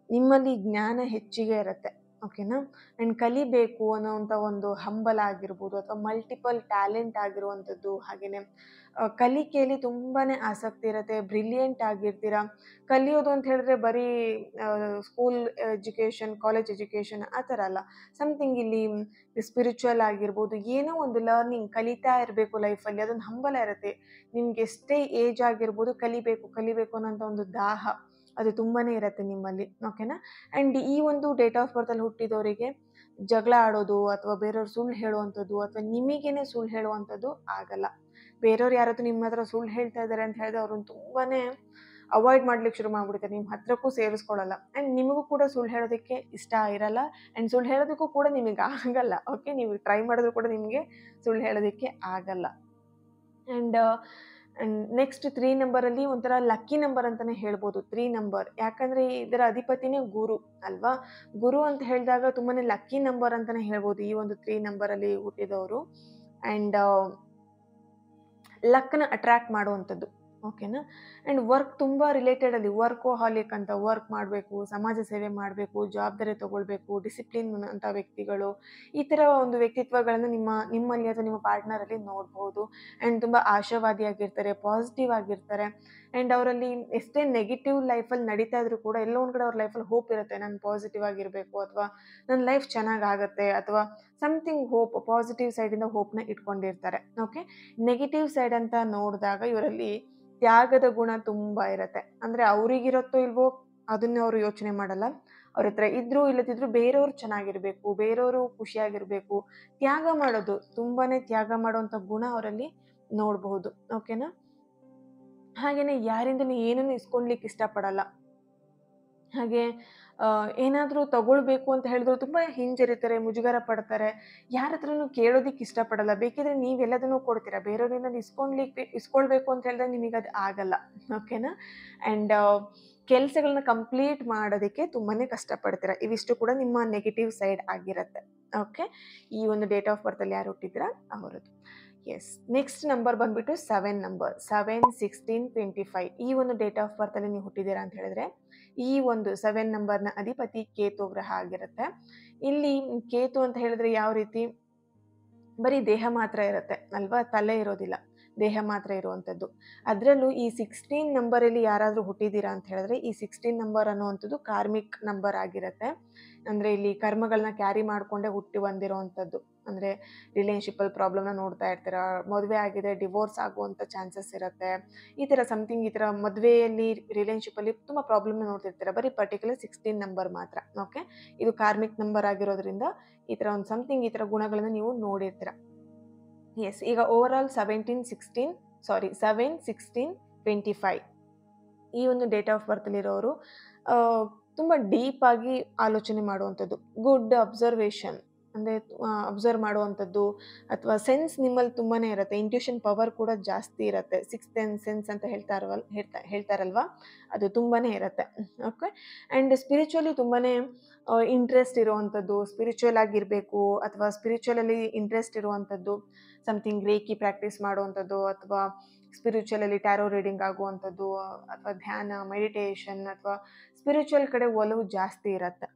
ನಿಮ್ಮಲ್ಲಿ ಜ್ಞಾನ ಹೆಚ್ಚಿಗೆ ಇರುತ್ತೆ. ಓಕೆನಾ. ಆ್ಯಂಡ್ ಕಲಿಬೇಕು ಅನ್ನೋವಂಥ ಒಂದು ಹಂಬಲ ಆಗಿರ್ಬೋದು, ಅಥವಾ ಮಲ್ಟಿಪಲ್ ಟ್ಯಾಲೆಂಟ್ ಆಗಿರುವಂಥದ್ದು, ಹಾಗೆಯೇ ಕಲಿಕೆಯಲ್ಲಿ ತುಂಬಾ ಆಸಕ್ತಿ ಇರುತ್ತೆ, ಬ್ರಿಲಿಯಂಟ್ ಆಗಿರ್ತೀರ. ಕಲಿಯೋದು ಅಂತ ಹೇಳಿದ್ರೆ ಬರೀ ಸ್ಕೂಲ್ ಎಜುಕೇಷನ್, ಕಾಲೇಜ್ ಎಜುಕೇಷನ್ ಆ ಥರ ಅಲ್ಲ, ಸಮಥಿಂಗ್ ಇಲ್ಲಿ ಸ್ಪಿರಿಚುವಲ್ ಆಗಿರ್ಬೋದು, ಏನೋ ಒಂದು ಲರ್ನಿಂಗ್ ಕಲಿತಾ ಇರಬೇಕು ಲೈಫಲ್ಲಿ, ಅದೊಂದು ಹಂಬಲ ಇರುತ್ತೆ. ನಿಮ್ಗೆ ಎಷ್ಟೇ ಏಜ್ ಆಗಿರ್ಬೋದು, ಕಲಿಬೇಕು ಅನ್ನೋಂಥ ಒಂದು ದಾಹ ಅದು ತುಂಬಾ ಇರುತ್ತೆ ನಿಮ್ಮಲ್ಲಿ. ಓಕೆನಾ. ಆ್ಯಂಡ್ ಈ ಒಂದು ಡೇಟ್ ಆಫ್ ಬರ್ತಲ್ಲಿ ಹುಟ್ಟಿದವರಿಗೆ ಜಗಳ ಆಡೋದು ಅಥವಾ ಬೇರೆಯವ್ರು ಸುಳ್ಳು ಹೇಳುವಂಥದ್ದು ಅಥವಾ ನಿಮಗೇನೆ ಸುಳ್ಳು ಹೇಳುವಂಥದ್ದು ಆಗಲ್ಲ. ಬೇರೆಯವ್ರು ಯಾರಾದರೂ ನಿಮ್ಮ ಹತ್ರ ಸುಳ್ಳು ಹೇಳ್ತಾ ಇದ್ದಾರೆ ಅಂತ ಹೇಳಿದ್ರೆ ಅವ್ರನ್ನ ತುಂಬಾ ಅವಾಯ್ಡ್ ಮಾಡ್ಲಿಕ್ಕೆ ಶುರು ಮಾಡಿಬಿಡ್ತಾರೆ, ನಿಮ್ಮ ಹತ್ರಕ್ಕೂ ಸೇರಿಸ್ಕೊಳ್ಳಲ್ಲ. ಆ್ಯಂಡ್ ನಿಮಗೂ ಕೂಡ ಸುಳ್ಳು ಹೇಳೋದಕ್ಕೆ ಇಷ್ಟ ಇರಲ್ಲ, ಆ್ಯಂಡ್ ಸುಳ್ಳು ಹೇಳೋದಕ್ಕೂ ಕೂಡ ನಿಮಗೆ ಆಗಲ್ಲ. ಓಕೆ. ನೀವು ಟ್ರೈ ಮಾಡಿದ್ರು ಕೂಡ ನಿಮಗೆ ಸುಳ್ಳು ಹೇಳೋದಕ್ಕೆ ಆಗಲ್ಲ. ಆ್ಯಂಡ್ ನೆಕ್ಸ್ಟ್ 3 ನಂಬರಲ್ಲಿ ಒಂಥರ ಲಕ್ಕಿ ನಂಬರ್ ಅಂತಲೇ ಹೇಳ್ಬೋದು 3 ನಂಬರ್. ಯಾಕಂದರೆ ಇದರ ಅಧಿಪತಿನೇ ಗುರು ಅಲ್ವಾ. ಗುರು ಅಂತ ಹೇಳಿದಾಗ ತುಂಬಾ ಲಕ್ಕಿ ನಂಬರ್ ಅಂತಲೇ ಹೇಳ್ಬೋದು ಈ ಒಂದು 3 ನಂಬರಲ್ಲಿ ಹುಟ್ಟಿದವರು. ಆ್ಯಂಡ್ ಲಕ್ನ ಅಟ್ರ್ಯಾಕ್ಟ್ ಮಾಡುವಂಥದ್ದು. ಓಕೆನಾ. ಆ್ಯಂಡ್ ವರ್ಕ್ ತುಂಬ ರಿಲೇಟೆಡಲ್ಲಿ, ವರ್ಕೋಹಾಲಿಕ್ ಅಂತ, ವರ್ಕ್ ಮಾಡಬೇಕು, ಸಮಾಜ ಸೇವೆ ಮಾಡಬೇಕು, ಜವಾಬ್ದಾರಿ ತೊಗೊಳ್ಬೇಕು, ಡಿಸಿಪ್ಲಿನ್ ಅಂತ ವ್ಯಕ್ತಿಗಳು, ಈ ಥರ ಒಂದು ವ್ಯಕ್ತಿತ್ವಗಳನ್ನು ನಿಮ್ಮಲ್ಲಿ ಅಥವಾ ನಿಮ್ಮ ಪಾರ್ಟ್ನರಲ್ಲಿ ನೋಡ್ಬೋದು. ಆ್ಯಂಡ್ ತುಂಬ ಆಶಾವಾದಿಯಾಗಿರ್ತಾರೆ, ಪಾಸಿಟಿವ್ ಆಗಿರ್ತಾರೆ. ಆ್ಯಂಡ್ ಅವರಲ್ಲಿ ಎಷ್ಟೇ ನೆಗೆಟಿವ್ ಲೈಫಲ್ಲಿ ನಡೀತಾ ಇದ್ರೂ ಕೂಡ ಎಲ್ಲೋ ಒಂದು ಕಡೆ ಅವ್ರ ಲೈಫಲ್ಲಿ ಹೋಪ್ ಇರುತ್ತೆ, ನಾನು ಪಾಸಿಟಿವ್ ಆಗಿರಬೇಕು ಅಥವಾ ನನ್ನ ಲೈಫ್ ಚೆನ್ನಾಗಾಗತ್ತೆ ಅಥವಾ ಸಮಥಿಂಗ್ ಹೋಪ್, ಪಾಸಿಟಿವ್ ಸೈಡಿಂದ ಹೋಪ್ನ ಇಟ್ಕೊಂಡಿರ್ತಾರೆ. ಓಕೆ. ನೆಗೆಟಿವ್ ಸೈಡ್ ಅಂತ ನೋಡಿದಾಗ ಇವರಲ್ಲಿ ತ್ಯಾಗದ ಗುಣ ತುಂಬ ಇರುತ್ತೆ. ಅಂದರೆ ಅವರಿಗಿರುತ್ತೋ ಇಲ್ವೋ ಅದನ್ನ ಅವರು ಯೋಚನೆ ಮಾಡಲ್ಲ. ಅವ್ರ ಹತ್ರ ಇದ್ರೂ ಇಲ್ಲದಿದ್ರೂ ಬೇರೆಯವರು ಚೆನ್ನಾಗಿರಬೇಕು, ಬೇರೆಯವರು ಖುಷಿಯಾಗಿರಬೇಕು, ತ್ಯಾಗ ಮಾಡೋದು, ತುಂಬಾ ತ್ಯಾಗ ಮಾಡುವಂಥ ಗುಣ ಅವರಲ್ಲಿ ನೋಡಬಹುದು. ಓಕೆನಾ. ಹಾಗೆಯೇ ಯಾರಿಂದಲೂ ಏನನ್ನು ಇಸ್ಕೊಳ್ಲಿಕ್ಕೆ ಇಷ್ಟಪಡಲ್ಲ. ಹಾಗೆ ಏನಾದರೂ ತಗೊಳ್ಬೇಕು ಅಂತ ಹೇಳಿದ್ರು ತುಂಬ ಹಿಂಜರಿತಾರೆ, ಮುಜುಗರ ಪಡ್ತಾರೆ, ಯಾರ ಹತ್ರನೂ ಕೇಳೋದಕ್ಕೆ ಇಷ್ಟಪಡಲ್ಲ. ಬೇಕಿದ್ರೆ ನೀವೆಲ್ಲದನ್ನೂ ಕೊಡ್ತೀರಾ, ಬೇರೆಯವರಿಂದ ಇಸ್ಕೊಳ್ಬೇಕು ಅಂತ ಹೇಳಿದ್ರೆ ನಿಮಗೆ ಅದು ಆಗಲ್ಲ. ಓಕೆನಾ. ಆ್ಯಂಡ್ ಕೆಲಸಗಳನ್ನ ಕಂಪ್ಲೀಟ್ ಮಾಡೋದಕ್ಕೆ ತುಂಬಾನೇ ಕಷ್ಟಪಡ್ತೀರಾ. ಇವಿಷ್ಟು ಕೂಡ ನಿಮ್ಮ ನೆಗೆಟಿವ್ ಸೈಡ್ ಆಗಿರುತ್ತೆ. ಓಕೆ, ಈ ಒಂದು ಡೇಟ್ ಆಫ್ ಬರ್ತಲ್ಲಿ ಯಾರು ಹುಟ್ಟಿದ್ದೀರಾ ಅವರದ್ದು. ಎಸ್, ನೆಕ್ಸ್ಟ್ ನಂಬರ್ ಬಂದ್ಬಿಟ್ಟು 7 ನಂಬರ್, 7, 16, 25. ಈ ಒಂದು ಡೇಟ್ ಆಫ್ ಬರ್ತಲ್ಲಿ ನೀವು ಹುಟ್ಟಿದ್ದೀರಾ ಅಂತ ಹೇಳಿದ್ರೆ, ಈ ಒಂದು 7 ನಂಬರ್ನ ಅಧಿಪತಿ ಕೇತು ಗ್ರಹ ಆಗಿರುತ್ತೆ. ಇಲ್ಲಿ ಕೇತು ಅಂತ ಹೇಳಿದ್ರೆ ಯಾವ ರೀತಿ, ಬರೀ ದೇಹ ಮಾತ್ರ ಇರುತ್ತೆ ಅಲ್ವಾ, ತಲೆ ಇರೋದಿಲ್ಲ, ದೇಹ ಮಾತ್ರ ಇರುವಂಥದ್ದು. ಅದರಲ್ಲೂ ಈ 16 ನಂಬರಲ್ಲಿ ಯಾರಾದರೂ ಹುಟ್ಟಿದ್ದೀರಾ ಅಂತ ಹೇಳಿದ್ರೆ, ಈ 16 ನಂಬರ್ ಅನ್ನುವಂಥದ್ದು ಕಾರ್ಮಿಕ್ ನಂಬರ್ ಆಗಿರುತ್ತೆ. ಅಂದರೆ ಇಲ್ಲಿ ಕರ್ಮಗಳನ್ನ ಕ್ಯಾರಿ ಮಾಡಿಕೊಂಡೇ ಹುಟ್ಟಿ ಬಂದಿರೋವಂಥದ್ದು. ಅಂದರೆ ರಿಲೇಷನ್ಶಿಪ್ಪಲ್ಲಿ ಪ್ರಾಬ್ಲಮ್ನ ನೋಡ್ತಾ ಇರ್ತೀರಾ, ಮದುವೆ ಆಗಿದೆ ಡಿವೋರ್ಸ್ ಆಗುವಂಥ ಚಾನ್ಸಸ್ ಇರುತ್ತೆ, ಈ ಥರ ಸಮಥಿಂಗ್, ಈ ಥರ ಮದುವೆಯಲ್ಲಿ ರಿಲೇಷನ್ಶಿಪ್ಪಲ್ಲಿ ತುಂಬ ಪ್ರಾಬ್ಲಮ್ನ ನೋಡ್ತಿರ್ತೀರ, ಬರೀ ಪರ್ಟಿಕ್ಯುಲರ್ 16 ನಂಬರ್ ಮಾತ್ರ. ಓಕೆ, ಇದು ಕಾರ್ಮಿಕ್ ನಂಬರ್ ಆಗಿರೋದ್ರಿಂದ ಈ ಥರ ಒಂದು ಸಮಥಿಂಗ್, ಈ ಥರ ಗುಣಗಳನ್ನು ನೀವು ನೋಡಿರ್ತೀರ. ಎಸ್, ಈಗ ಓವರ್ ಆಲ್ 7, 16, 25 ಈ ಒಂದು ಡೇಟ್ ಆಫ್ ಬರ್ತಲ್ಲಿರೋರು ತುಂಬ ಡೀಪಾಗಿ ಆಲೋಚನೆ ಮಾಡುವಂಥದ್ದು, ಗುಡ್ ಅಬ್ಸರ್ವೇಷನ್ ಅಂದರೆ ಅಬ್ಸರ್ವ್ ಮಾಡುವಂಥದ್ದು, ಅಥವಾ ಸೆನ್ಸ್ ನಿಮ್ಮಲ್ಲಿ ತುಂಬಾ ಇರುತ್ತೆ, ಇಂಟ್ಯೂಷನ್ ಪವರ್ ಕೂಡ ಜಾಸ್ತಿ ಇರುತ್ತೆ. 6th ಸೆನ್ಸ್ ಅಂತ ಹೇಳ್ತಾರಲ್ವ, ಅದು ತುಂಬಾ ಇರುತ್ತೆ. ಓಕೆ, ಆ್ಯಂಡ್ ಸ್ಪಿರಿಚುವಲಿ ತುಂಬಾ ಇಂಟ್ರೆಸ್ಟ್ ಇರುವಂಥದ್ದು, ಸ್ಪಿರಿಚುವಲ್ ಆಗಿರಬೇಕು ಅಥವಾ ಸ್ಪಿರಿಚುವಲಲ್ಲಿ ಇಂಟ್ರೆಸ್ಟ್ ಇರುವಂಥದ್ದು, ಸಮಥಿಂಗ್ ರೇಕಿ ಪ್ರಾಕ್ಟೀಸ್ ಮಾಡುವಂಥದ್ದು, ಅಥವಾ ಸ್ಪಿರಿಚುವಲಲ್ಲಿ ಟ್ಯಾರೋ ರೀಡಿಂಗ್ ಆಗುವಂಥದ್ದು, ಅಥವಾ ಧ್ಯಾನ, ಮೆಡಿಟೇಷನ್, ಅಥವಾ ಸ್ಪಿರಿಚುವಲ್ ಕಡೆ ಒಲವು ಜಾಸ್ತಿ ಇರುತ್ತೆ.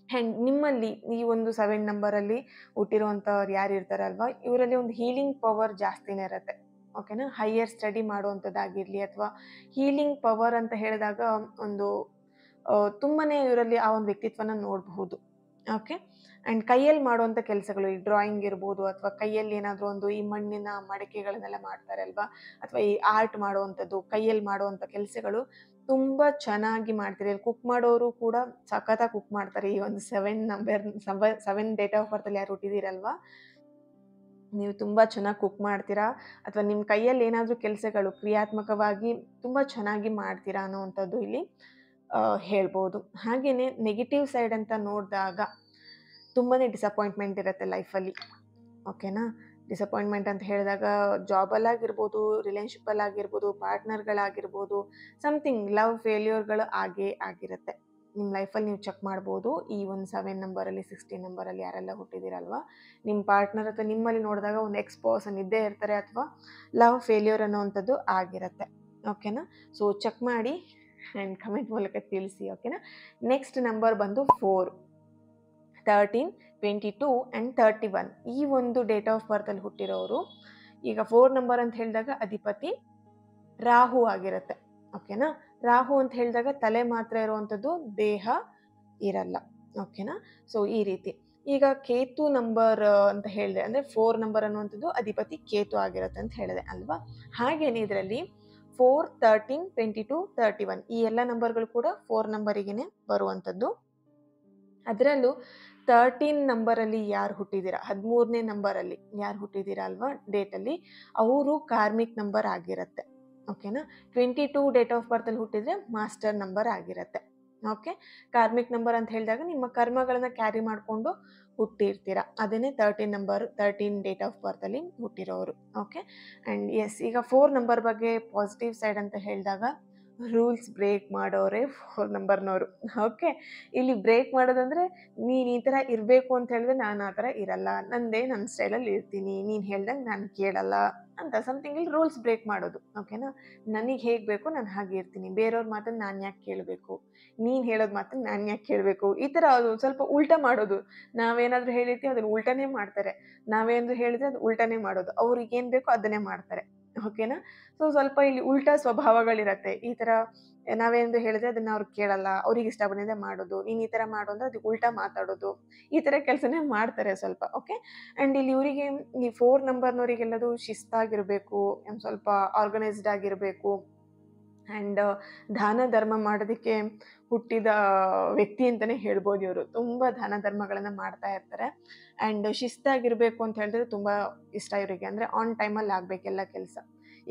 ಆ್ಯಂಡ್ ನಿಮ್ಮಲ್ಲಿ ಈ ಒಂದು 7 ನಂಬರಲ್ಲಿ ಹುಟ್ಟಿರುವಂಥವ್ರು ಯಾರು ಇರ್ತಾರಲ್ವ, ಇವರಲ್ಲಿ ಒಂದು ಹೀಲಿಂಗ್ ಪವರ್ ಜಾಸ್ತಿನೇ ಇರುತ್ತೆ. ಓಕೆನಾ, ಹೈಯರ್ ಸ್ಟಡಿ ಮಾಡುವಂಥದ್ದಾಗಿರಲಿ, ಅಥವಾ ಹೀಲಿಂಗ್ ಪವರ್ ಅಂತ ಹೇಳಿದಾಗ ಒಂದು ತುಂಬಾ ಇವರಲ್ಲಿ ಆ ಒಂದು ವ್ಯಕ್ತಿತ್ವನ ನೋಡಬಹುದು. ಓಕೆ, ಆ್ಯಂಡ್ ಕೈಯಲ್ಲಿ ಮಾಡುವಂಥ ಕೆಲಸಗಳು, ಈ ಡ್ರಾಯಿಂಗ್ ಇರ್ಬೋದು, ಅಥವಾ ಕೈಯಲ್ಲಿ ಏನಾದರೂ ಒಂದು ಈ ಮಣ್ಣಿನ ಮಡಿಕೆಗಳನ್ನೆಲ್ಲ ಮಾಡ್ತಾರೆ ಅಲ್ವಾ, ಅಥವಾ ಈ ಆರ್ಟ್ ಮಾಡುವಂಥದ್ದು, ಕೈಯಲ್ಲಿ ಮಾಡುವಂಥ ಕೆಲಸಗಳು ತುಂಬ ಚೆನ್ನಾಗಿ ಮಾಡ್ತೀರಿ. ಕುಕ್ ಮಾಡೋರು ಕೂಡ ಸಖತ್ತಾಗಿ ಕುಕ್ ಮಾಡ್ತಾರೆ. ಈ ಒಂದು 7 ಡೇಟ್ ಆಫ್ ಬರ್ತಲ್ಲಿ ಯಾರು ಹುಟ್ಟಿದ್ದೀರಲ್ವಾ, ನೀವು ತುಂಬ ಚೆನ್ನಾಗಿ ಕುಕ್ ಮಾಡ್ತೀರಾ, ಅಥವಾ ನಿಮ್ಮ ಕೈಯಲ್ಲಿ ಏನಾದರೂ ಕೆಲಸಗಳು ಕ್ರಿಯಾತ್ಮಕವಾಗಿ ತುಂಬ ಚೆನ್ನಾಗಿ ಮಾಡ್ತೀರಾ ಅನ್ನೋವಂಥದ್ದು ಇಲ್ಲಿ ಹೇಳ್ಬೋದು. ಹಾಗೆಯೇ ನೆಗೆಟಿವ್ ಸೈಡ್ ಅಂತ ನೋಡಿದಾಗ ತುಂಬಾ ಡಿಸಪಾಯಿಂಟ್ಮೆಂಟ್ ಇರುತ್ತೆ ಲೈಫಲ್ಲಿ. ಓಕೆನಾ, ಡಿಸಪಾಯಿಂಟ್ಮೆಂಟ್ ಅಂತ ಹೇಳಿದಾಗ ಜಾಬಲ್ಲಾಗಿರ್ಬೋದು, ರಿಲೇಷನ್ಶಿಪ್ಪಲ್ಲಾಗಿರ್ಬೋದು, ಪಾರ್ಟ್ನರ್ಗಳಾಗಿರ್ಬೋದು, ಸಮಥಿಂಗ್ ಲವ್ ಫೇಲ್ಯೂರ್ಗಳು ಆಗಿರುತ್ತೆ ನಿಮ್ಮ ಲೈಫಲ್ಲಿ. ನೀವು ಚೆಕ್ ಮಾಡ್ಬೋದು, ಈ ಒಂದು 7 ನಂಬರಲ್ಲಿ 16 ನಂಬರಲ್ಲಿ ಯಾರೆಲ್ಲ ಹುಟ್ಟಿದ್ದೀರಲ್ವ, ನಿಮ್ಮ ಪಾರ್ಟ್ನರ್ ಅಥವಾ ನಿಮ್ಮಲ್ಲಿ ನೋಡಿದಾಗ ಒಂದು ಎಕ್ಸ್ ಪರ್ಸನ್ ಇದ್ದೇ ಇರ್ತಾರೆ, ಅಥವಾ ಲವ್ ಫೇಲ್ಯೂರ್ ಅನ್ನೋವಂಥದ್ದು ಆಗಿರುತ್ತೆ. ಓಕೆನಾ, ಸೊ ಚೆಕ್ ಮಾಡಿ ಆ್ಯಂಡ್ ಕಮೆಂಟ್ ಮೂಲಕ ತಿಳಿಸಿ. ಓಕೆನಾ, ನೆಕ್ಸ್ಟ್ ನಂಬರ್ ಬಂದು 4, 13, 22 ಆ್ಯಂಡ್ 31. ಈ ಒಂದು ಡೇಟ್ ಆಫ್ ಬರ್ತಲ್ಲಿ ಹುಟ್ಟಿರೋರು, ಈಗ 4 ನಂಬರ್ ಅಂತ ಹೇಳಿದಾಗ ಅಧಿಪತಿ ರಾಹು ಆಗಿರುತ್ತೆ. ಓಕೆನಾ, ರಾಹು ಅಂತ ಹೇಳಿದಾಗ ತಲೆ ಮಾತ್ರ ಇರುವಂಥದ್ದು, ದೇಹ ಇರಲ್ಲ. ಓಕೆನಾ, ಸೊ ಈ ರೀತಿ. ಈಗ ಕೇತು ನಂಬರ್ ಅಂತ ಹೇಳಿದೆ, ಅಂದರೆ 4 ನಂಬರ್ ಅನ್ನುವಂಥದ್ದು ಅಧಿಪತಿ ಕೇತು ಆಗಿರುತ್ತೆ ಅಂತ ಹೇಳಿದೆ ಅಲ್ವಾ. ಹಾಗೇನೆ ಇದರಲ್ಲಿ 4, 13, 22, 31 ಈ ಎಲ್ಲ ನಂಬರ್ಗಳು ಕೂಡ 4 ನಂಬರಿಗೇ ಬರುವಂಥದ್ದು. ಅದರಲ್ಲೂ 13 ನಂಬರಲ್ಲಿ ಯಾರು ಹುಟ್ಟಿದ್ದೀರಾ, 13ನೇ ನಂಬರಲ್ಲಿ ಯಾರು ಹುಟ್ಟಿದ್ದೀರಾ ಅಲ್ವಾ ಡೇಟಲ್ಲಿ, ಅವರು ಕಾರ್ಮಿಕ್ ನಂಬರ್ ಆಗಿರುತ್ತೆ. ಓಕೆನಾ, 22 ಡೇಟ್ ಆಫ್ ಬರ್ತಲ್ಲಿ ಹುಟ್ಟಿದ್ರೆ ಮಾಸ್ಟರ್ ನಂಬರ್ ಆಗಿರುತ್ತೆ. ಓಕೆ, ಕಾರ್ಮಿಕ್ ನಂಬರ್ ಅಂತ ಹೇಳಿದಾಗ ನಿಮ್ಮ ಕರ್ಮಗಳನ್ನು ಕ್ಯಾರಿ ಮಾಡಿಕೊಂಡು ಹುಟ್ಟಿರ್ತೀರ, ಅದನ್ನೇ 13 ಡೇಟ್ ಆಫ್ ಬರ್ತಲ್ಲಿ ಹುಟ್ಟಿರೋರು. ಓಕೆ, ಆ್ಯಂಡ್ ಎಸ್, ಈಗ 4 ನಂಬರ್ ಬಗ್ಗೆ ಪಾಸಿಟಿವ್ ಸೈಡ್ ಅಂತ ಹೇಳಿದಾಗ ರೂಲ್ಸ್ ಬ್ರೇಕ್ ಮಾಡೋರೆ 4 ನಂಬರ್ನವರು. ಓಕೆ, ಇಲ್ಲಿ ಬ್ರೇಕ್ ಮಾಡೋದಂದರೆ, ನೀನು ಈ ಥರ ಇರಬೇಕು ಅಂತ ಹೇಳಿದ್ರೆ ನಾನು ಆ ಥರ ಇರಲ್ಲ, ನನ್ನ ಸ್ಟೈಲಲ್ಲಿ ಇರ್ತೀನಿ, ನೀನು ಹೇಳ್ದಂಗೆ ನಾನು ಕೇಳಲ್ಲ ಅಂತ ಸಮಥಿಂಗ್ ಇಲ್ಲಿ ರೂಲ್ಸ್ ಬ್ರೇಕ್ ಮಾಡೋದು. ಓಕೆನಾ, ನನಗೆ ಹೇಗೆ ಬೇಕು ನಾನು ಹಾಗೆ ಇರ್ತೀನಿ, ಬೇರೆಯವ್ರ ಮಾತನ್ನು ನಾನು ಯಾಕೆ ಕೇಳಬೇಕು, ನೀನು ಹೇಳೋದು ಮಾತನ್ನು ನಾನು ಯಾಕೆ ಕೇಳಬೇಕು, ಈ ಥರ ಅದು ಸ್ವಲ್ಪ ಉಲ್ಟಾ ಮಾಡೋದು. ನಾವೇನಾದರೂ ಹೇಳಿರ್ತೀವಿ ಅದನ್ನು ಉಲ್ಟನೇ ಮಾಡ್ತಾರೆ, ನಾವೇನಾದರೂ ಹೇಳಿದ್ರೆ ಅದು ಉಲ್ಟನೇ ಮಾಡೋದು, ಅವ್ರಿಗೆ ಏನು ಬೇಕೋ ಅದನ್ನೇ ಮಾಡ್ತಾರೆ. ಓಕೆನಾ, ಸೊ ಸ್ವಲ್ಪ ಇಲ್ಲಿ ಉಲ್ಟಾ ಸ್ವಭಾವಗಳಿರತ್ತೆ. ಈ ಥರ ನಾವೇನಾದರೂ ಹೇಳಿದ್ರೆ ಅದನ್ನು ಅವ್ರು ಕೇಳಲ್ಲ, ಅವ್ರಿಗೆ ಇಷ್ಟ ಬಂದಿದೆ ಮಾಡೋದು, ನೀನು ಈ ಥರ ಮಾಡು ಅಂದರೆ ಅದಕ್ಕೆ ಉಲ್ಟಾ ಮಾತಾಡೋದು, ಈ ಥರ ಕೆಲಸನೇ ಮಾಡ್ತಾರೆ ಸ್ವಲ್ಪ. ಓಕೆ, ಆ್ಯಂಡ್ ಇಲ್ಲಿ ಇವರಿಗೆ ಈ 4 ನಂಬರ್ನವರಿಗೆಲ್ಲದು ಶಿಸ್ತಾಗಿರಬೇಕು, ಸ್ವಲ್ಪ ಆರ್ಗನೈಸ್ಡ್ ಆಗಿರಬೇಕು, ಆ್ಯಂಡ್ ದಾನ ಧರ್ಮ ಮಾಡೋದಕ್ಕೆ ಹುಟ್ಟಿದ ವ್ಯಕ್ತಿ ಅಂತಲೇ ಹೇಳ್ಬೋದು. ಇವರು ತುಂಬ ದಾನ ಧರ್ಮಗಳನ್ನು ಮಾಡ್ತಾ ಇರ್ತಾರೆ, ಆ್ಯಂಡ್ ಶಿಸ್ತಾಗಿರಬೇಕು ಅಂತ ಹೇಳಿದ್ರೆ ತುಂಬ ಇಷ್ಟ ಇವರಿಗೆ. ಅಂದರೆ ಆನ್ ಟೈಮಲ್ಲಿ ಆಗಬೇಕೆಲ್ಲ ಕೆಲಸ.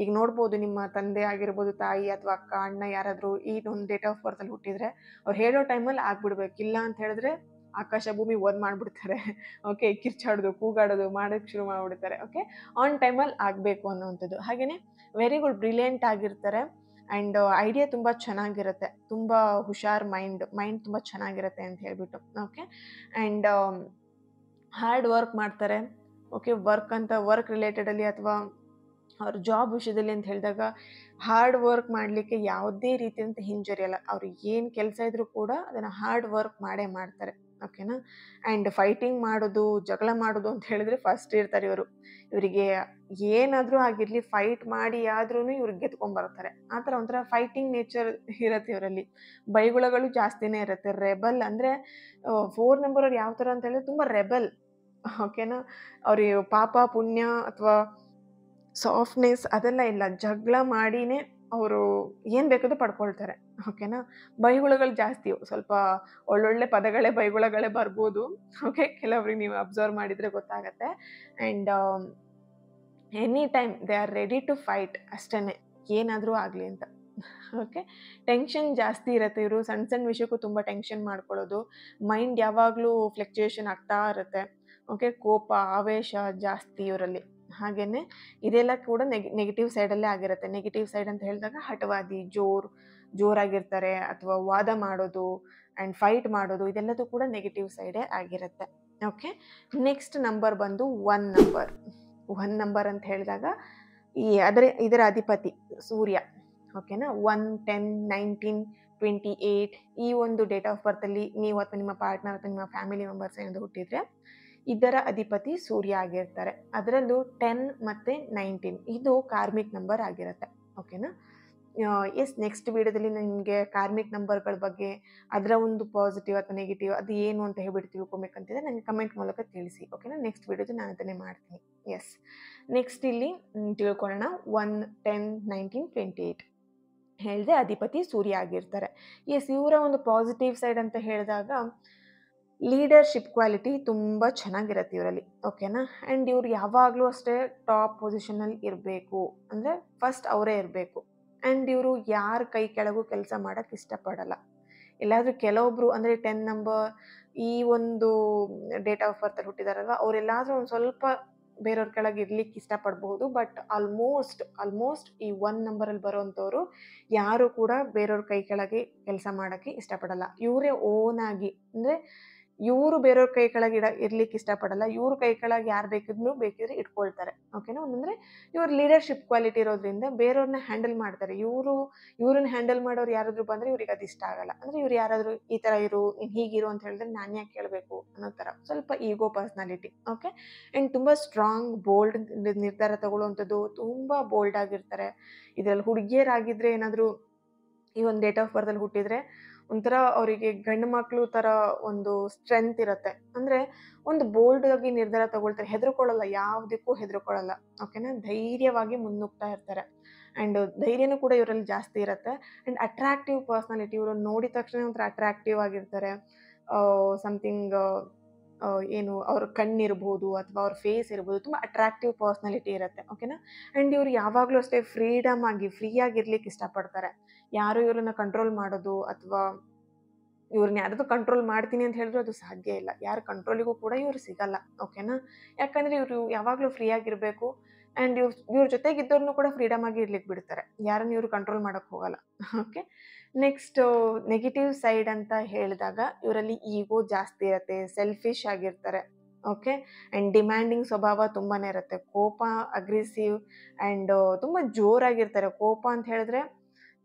ಈಗ ನೋಡ್ಬೋದು, ನಿಮ್ಮ ತಂದೆ ಆಗಿರ್ಬೋದು, ತಾಯಿ ಅಥವಾ ಅಕ್ಕ, ಅಣ್ಣ ಯಾರಾದರೂ ಈ ಒಂದು ಡೇಟ್ ಆಫ್ ಬರ್ತಲ್ಲಿ ಹುಟ್ಟಿದರೆ ಅವ್ರು ಹೇಳೋ ಟೈಮಲ್ಲಿ ಆಗ್ಬಿಡ್ಬೇಕು. ಇಲ್ಲ ಅಂತ ಹೇಳಿದ್ರೆ ಆಕಾಶ ಭೂಮಿ ಒಂದು ಮಾಡಿಬಿಡ್ತಾರೆ. ಓಕೆ, ಕಿರ್ಚಾಡೋದು, ಕೂಗಾಡೋದು ಮಾಡೋಕ್ಕೆ ಶುರು ಮಾಡಿಬಿಡ್ತಾರೆ. ಓಕೆ, ಆನ್ ಟೈಮಲ್ಲಿ ಆಗಬೇಕು ಅನ್ನೋವಂಥದ್ದು. ಹಾಗೆಯೇ ವೆರಿ ಗುಡ್ ಬ್ರಿಲಿಯಂಟ್ ಆಗಿರ್ತಾರೆ, ಆ್ಯಂಡ್ ಐಡಿಯಾ ತುಂಬ ಚೆನ್ನಾಗಿರುತ್ತೆ, ತುಂಬ ಹುಷಾರ್ ಮೈಂಡ್ ತುಂಬ ಚೆನ್ನಾಗಿರುತ್ತೆ ಅಂತ ಹೇಳ್ಬಿಟ್ಟು. ಓಕೆ, ಆ್ಯಂಡ್ ಹಾರ್ಡ್ ವರ್ಕ್ ಮಾಡ್ತಾರೆ. ಓಕೆ, ವರ್ಕ್ ರಿಲೇಟೆಡಲ್ಲಿ ಅಥವಾ ಅವ್ರ ಜಾಬ್ ವಿಷಯದಲ್ಲಿ ಅಂತ ಹೇಳಿದಾಗ ಹಾರ್ಡ್ ವರ್ಕ್ ಮಾಡಲಿಕ್ಕೆ ಯಾವುದೇ ರೀತಿಯಂತ ಹಿಂಜರಿಯಲ್ಲ. ಅವ್ರು ಏನು ಕೆಲಸ ಇದ್ರೂ ಕೂಡ ಅದನ್ನು ಹಾರ್ಡ್ ವರ್ಕ್ ಮಾಡೇ ಮಾಡ್ತಾರೆ. ಓಕೆನಾ, ಆ್ಯಂಡ್ ಫೈಟಿಂಗ್ ಮಾಡೋದು, ಜಗಳ ಮಾಡೋದು ಅಂತ ಹೇಳಿದ್ರೆ ಫಸ್ಟ್ ಇರ್ತಾರೆ ಇವರು. ಇವರಿಗೆ ಏನಾದರೂ ಆಗಿರಲಿ ಫೈಟ್ ಮಾಡಿ ಆದ್ರೂ ಇವ್ರಿಗೆ ಗೆದ್ಕೊಂಡ್ಬರ್ತಾರೆ. ಆ ಥರ ಒಂಥರ ಫೈಟಿಂಗ್ ನೇಚರ್ ಇರುತ್ತೆ ಇವರಲ್ಲಿ. ಬೈಗುಳಗಳು ಜಾಸ್ತಿನೇ ಇರುತ್ತೆ. ರೆಬಲ್ ಅಂದರೆ 4 ನಂಬರ್ ಅವ್ರು ಯಾವ ಥರ ಅಂತ ಹೇಳಿದ್ರೆ ತುಂಬ ರೆಬಲ್. ಓಕೆನಾ, ಅವ್ರಿಗೆ ಪಾಪ ಪುಣ್ಯ ಅಥವಾ ಸಾಫ್ಟ್ನೆಸ್ ಅದೆಲ್ಲ ಇಲ್ಲ. ಜಗಳ ಮಾಡಿನೇ ಅವರು ಏನು ಬೇಕಾದ್ರೂ ಪಡ್ಕೊಳ್ತಾರೆ. ಓಕೆನಾ, ಬೈಗುಳಗಳು ಜಾಸ್ತಿ. ಸ್ವಲ್ಪ ಒಳ್ಳೊಳ್ಳೆ ಬೈಗುಳಗಳೇ ಬರ್ಬೋದು. ಓಕೆ, ಕೆಲವ್ರಿಗೆ ನೀವು ಅಬ್ಸರ್ವ್ ಮಾಡಿದರೆ ಗೊತ್ತಾಗತ್ತೆ. And any time they are ready to fight, ಅಷ್ಟೇ, ಏನಾದರೂ ಆಗಲಿ ಅಂತ. ಓಕೆ, ಟೆನ್ಷನ್ ಜಾಸ್ತಿ ಇರುತ್ತೆ. ಇವರು ಸಣ್ಣ ಸಣ್ಣ ವಿಷಯಕ್ಕೂ ತುಂಬ ಟೆನ್ಷನ್ ಮಾಡ್ಕೊಳ್ಳೋದು. ಮೈಂಡ್ ಯಾವಾಗಲೂ ಫ್ಲಕ್ಚುಯೇಷನ್ ಆಗ್ತಾ ಇರುತ್ತೆ. ಓಕೆ, ಕೋಪ ಆವೇಶ ಜಾಸ್ತಿ ಇವರಲ್ಲಿ. ಹಾಗೆಯೇ ಇದೆಲ್ಲ ಕೂಡ ನೆಗೆಟಿವ್ ಸೈಡಲ್ಲೇ ಆಗಿರುತ್ತೆ. ನೆಗೆಟಿವ್ ಸೈಡ್ ಅಂತ ಹೇಳಿದಾಗ ಹಠವಾದಿ, ಜೋರಾಗಿರ್ತಾರೆ ಅಥವಾ ವಾದ ಮಾಡೋದು ಆ್ಯಂಡ್ ಫೈಟ್ ಮಾಡೋದು, ಇದೆಲ್ಲದೂ ಕೂಡ ನೆಗೆಟಿವ್ ಸೈಡೇ ಆಗಿರುತ್ತೆ. ಓಕೆ, ನೆಕ್ಸ್ಟ್ ನಂಬರ್ ಬಂದು 1 ನಂಬರ್ ಅಂತ ಹೇಳಿದಾಗ ಇದರ ಅಧಿಪತಿ ಸೂರ್ಯ. ಓಕೆನಾ, 1, 10, 19, 28 ಈ ಒಂದು ಡೇಟ್ ಆಫ್ ಬರ್ತಲ್ಲಿ ನೀವು ಅಥವಾ ನಿಮ್ಮ ಪಾರ್ಟ್ನರ್ ಅಥವಾ ನಿಮ್ಮ ಫ್ಯಾಮಿಲಿ ಮೆಂಬರ್ಸ್ ಏನಾದರೂ ಹುಟ್ಟಿದರೆ ಇದರ ಅಧಿಪತಿ ಸೂರ್ಯ ಆಗಿರ್ತಾರೆ. ಅದರಲ್ಲೂ 10 ಮತ್ತು 19 ಇದು ಕಾರ್ಮಿಕ್ ನಂಬರ್ ಆಗಿರುತ್ತೆ. ಓಕೆನಾ, ನೆಕ್ಸ್ಟ್ ವಿಡಿಯೋದಲ್ಲಿ ನಿಮಗೆ ಕಾರ್ಮಿಕ್ ನಂಬರ್ಗಳ ಬಗ್ಗೆ, ಅದರ ಒಂದು ಪಾಸಿಟಿವ್ ಅಥವಾ ನೆಗೆಟಿವ್ ಅದು ಏನು ಅಂತ ಹೇಳ್ಬಿಟ್ಟು ತಿಳ್ಕೊಬೇಕಂತಿದ್ರೆ ನನಗೆ ಕಮೆಂಟ್ ಮೂಲಕ ತಿಳಿಸಿ. ಓಕೆನಾ, ನೆಕ್ಸ್ಟ್ ವಿಡಿಯೋದಲ್ಲಿ ನಾನು ಅದನ್ನೇ ಮಾಡ್ತೀನಿ. ನೆಕ್ಸ್ಟ್ ಇಲ್ಲಿ ತಿಳ್ಕೊಳ್ಳೋಣ. 1, 10, 19, 28 ಹೇಳಿದೆ ಅಧಿಪತಿ ಸೂರ್ಯ ಆಗಿರ್ತಾರೆ. ಇವರ ಒಂದು ಪಾಸಿಟಿವ್ ಸೈಡ್ ಅಂತ ಹೇಳಿದಾಗ ಲೀಡರ್ಶಿಪ್ ಕ್ವಾಲಿಟಿ ತುಂಬ ಚೆನ್ನಾಗಿರುತ್ತೆ ಇವರಲ್ಲಿ. ಓಕೆನಾ, ಆ್ಯಂಡ್ ಇವ್ರು ಯಾವಾಗಲೂ ಅಷ್ಟೇ ಟಾಪ್ ಪೊಸಿಷನಲ್ಲಿ ಇರಬೇಕು, ಅಂದರೆ ಫಸ್ಟ್ ಅವರೇ ಇರಬೇಕು. ಆ್ಯಂಡ್ ಇವರು ಯಾರ ಕೈ ಕೆಳಗೂ ಕೆಲಸ ಮಾಡೋಕ್ಕೆ ಇಷ್ಟಪಡಲ್ಲ. ಎಲ್ಲಾದರೂ ಕೆಲವೊಬ್ಬರು ಅಂದರೆ 10 ನಂಬರ್ ಈ ಒಂದು ಡೇಟ್ ಆಫ್ ಬರ್ತಲ್ಲಿ ಹುಟ್ಟಿದಾರಲ್ವ, ಅವರೆಲ್ಲಾದರೂ ಒಂದು ಸ್ವಲ್ಪ ಬೇರೆಯವ್ರ ಕೆಳಗೆ ಇರ್ಲಿಕ್ಕೆ ಇಷ್ಟಪಡ್ಬಹುದು. ಬಟ್ ಆಲ್ಮೋಸ್ಟ್ ಈ 1 ನಂಬರಲ್ಲಿ ಬರೋವಂಥವ್ರು ಯಾರು ಕೂಡ ಬೇರೆಯವ್ರ ಕೈ ಕೆಳಗೆ ಕೆಲಸ ಮಾಡೋಕ್ಕೆ ಇಷ್ಟಪಡಲ್ಲ. ಇವರೇ ಓನಾಗಿ, ಅಂದರೆ ಇವರು ಬೇರೆಯವ್ರ ಕೈ ಕೆಳಗೆ ಇರ್ಲಿಕ್ಕೆ ಇಷ್ಟಪಡಲ್ಲ. ಇವ್ರ ಕೈ ಕೆಳಗೆ ಯಾರು ಬೇಕಿದ್ರೆ ಇಟ್ಕೊಳ್ತಾರೆ. ಓಕೆನಾ, ಅಂದರೆ ಇವ್ರ ಲೀಡರ್ಶಿಪ್ ಕ್ವಾಲಿಟಿ ಇರೋದ್ರಿಂದ ಬೇರೆಯವ್ರನ್ನ ಹ್ಯಾಂಡಲ್ ಮಾಡ್ತಾರೆ. ಇವ್ರನ್ನ ಹ್ಯಾಂಡಲ್ ಮಾಡೋರು ಯಾರಾದರೂ ಬಂದರೆ ಇವ್ರಿಗೆ ಅದು ಇಷ್ಟ ಆಗಲ್ಲ. ಅಂದರೆ ಇವ್ರು ಯಾರಾದರೂ ಈ ಥರ ಇರು, ನೀನು ಹೀಗಿರು ಅಂತ ಹೇಳಿದ್ರೆ ನಾನು ಯಾಕೆ ಕೇಳಬೇಕು ಅನ್ನೋ ಥರ ಸ್ವಲ್ಪ ಈಗೋ ಪರ್ಸ್ನಾಲಿಟಿ. ಓಕೆ, ಆ್ಯಂಡ್ ತುಂಬ ಸ್ಟ್ರಾಂಗ್ ಬೋಲ್ಡ್ ನಿರ್ಧಾರ ತಗೊಳ್ಳುವಂಥದ್ದು, ತುಂಬ ಬೋಲ್ಡ್ ಆಗಿರ್ತಾರೆ. ಇದರಲ್ಲಿ ಹುಡುಗಿಯರಾಗಿದ್ದರೆ ಏನಾದರೂ ಈ ಒಂದು ಡೇಟ್ ಆಫ್ ಬರ್ತಲ್ಲಿ ಹುಟ್ಟಿದರೆ ಒಂಥರ ಅವರಿಗೆ ಗಂಡು ಮಕ್ಕಳು ಥರ ಒಂದು ಸ್ಟ್ರೆಂತ್ ಇರುತ್ತೆ. ಅಂದರೆ ಒಂದು ಬೋಲ್ಡಾಗಿ ನಿರ್ಧಾರ ತಗೊಳ್ತಾರೆ, ಹೆದರ್ಕೊಳ್ಳಲ್ಲ, ಯಾವುದಕ್ಕೂ ಹೆದರ್ಕೊಳ್ಳಲ್ಲ. ಓಕೆನಾ, ಧೈರ್ಯವಾಗಿ ಮುನ್ನುಗ್ತಾ ಇರ್ತಾರೆ. ಆ್ಯಂಡ್ ಧೈರ್ಯನೂ ಕೂಡ ಇವರಲ್ಲಿ ಜಾಸ್ತಿ ಇರುತ್ತೆ. ಆ್ಯಂಡ್ ಅಟ್ರಾಕ್ಟಿವ್ ಪರ್ಸ್ನಾಲಿಟಿ, ಇವ್ರನ್ನ ನೋಡಿದ ತಕ್ಷಣ ಒಂಥರ ಅಟ್ರಾಕ್ಟಿವ್ ಆಗಿರ್ತಾರೆ. ಸಮಥಿಂಗ್ ಏನು ಅವ್ರ ಕಣ್ಣಿರ್ಬೋದು ಅಥವಾ ಅವ್ರ ಫೇಸ್ ಇರ್ಬೋದು, ತುಂಬ ಅಟ್ರಾಕ್ಟಿವ್ ಪರ್ಸ್ನಾಲಿಟಿ ಇರುತ್ತೆ. ಓಕೆನಾ, ಆ್ಯಂಡ್ ಇವ್ರು ಯಾವಾಗಲೂ ಅಷ್ಟೇ ಫ್ರೀಯಾಗಿರ್ಲಿಕ್ಕೆ ಇಷ್ಟಪಡ್ತಾರೆ. ಯಾರು ಇವ್ರನ್ನ ಕಂಟ್ರೋಲ್ ಮಾಡೋದು ಅಥವಾ ಇವ್ರನ್ನ ಯಾರಾದರೂ ಕಂಟ್ರೋಲ್ ಮಾಡ್ತೀನಿ ಅಂತ ಹೇಳಿದ್ರು ಅದು ಸಾಧ್ಯ ಇಲ್ಲ. ಯಾರ ಕಂಟ್ರೋಲಿಗೂ ಕೂಡ ಇವ್ರು ಸಿಗಲ್ಲ. ಓಕೆನಾ, ಯಾಕಂದರೆ ಇವರು ಯಾವಾಗಲೂ ಫ್ರೀಯಾಗಿರಬೇಕು. ಆ್ಯಂಡ್ ಇವ್ರ ಜೊತೆಗಿದ್ದವ್ರನ್ನೂ ಕೂಡ ಫ್ರೀಡಮ್ ಆಗಿ ಇರ್ಲಿಕ್ಕೆ ಬಿಡ್ತಾರೆ. ಯಾರನ್ನು ಇವರು ಕಂಟ್ರೋಲ್ ಮಾಡೋಕ್ಕೆ ಹೋಗಲ್ಲ. ಓಕೆ, ನೆಕ್ಸ್ಟ್ ನೆಗೆಟಿವ್ ಸೈಡ್ ಅಂತ ಹೇಳಿದಾಗ ಇವರಲ್ಲಿ ಈಗೋ ಜಾಸ್ತಿ ಇರುತ್ತೆ, ಸೆಲ್ಫಿಶ್ ಆಗಿರ್ತಾರೆ. ಓಕೆ, ಆ್ಯಂಡ್ ಡಿಮ್ಯಾಂಡಿಂಗ್ ಸ್ವಭಾವ ತುಂಬಾ ಇರುತ್ತೆ. ಕೋಪ, ಅಗ್ರೆಸಿವ್ ಆ್ಯಂಡ್ ತುಂಬ ಜೋರಾಗಿರ್ತಾರೆ. ಕೋಪ ಅಂತ ಹೇಳಿದ್ರೆ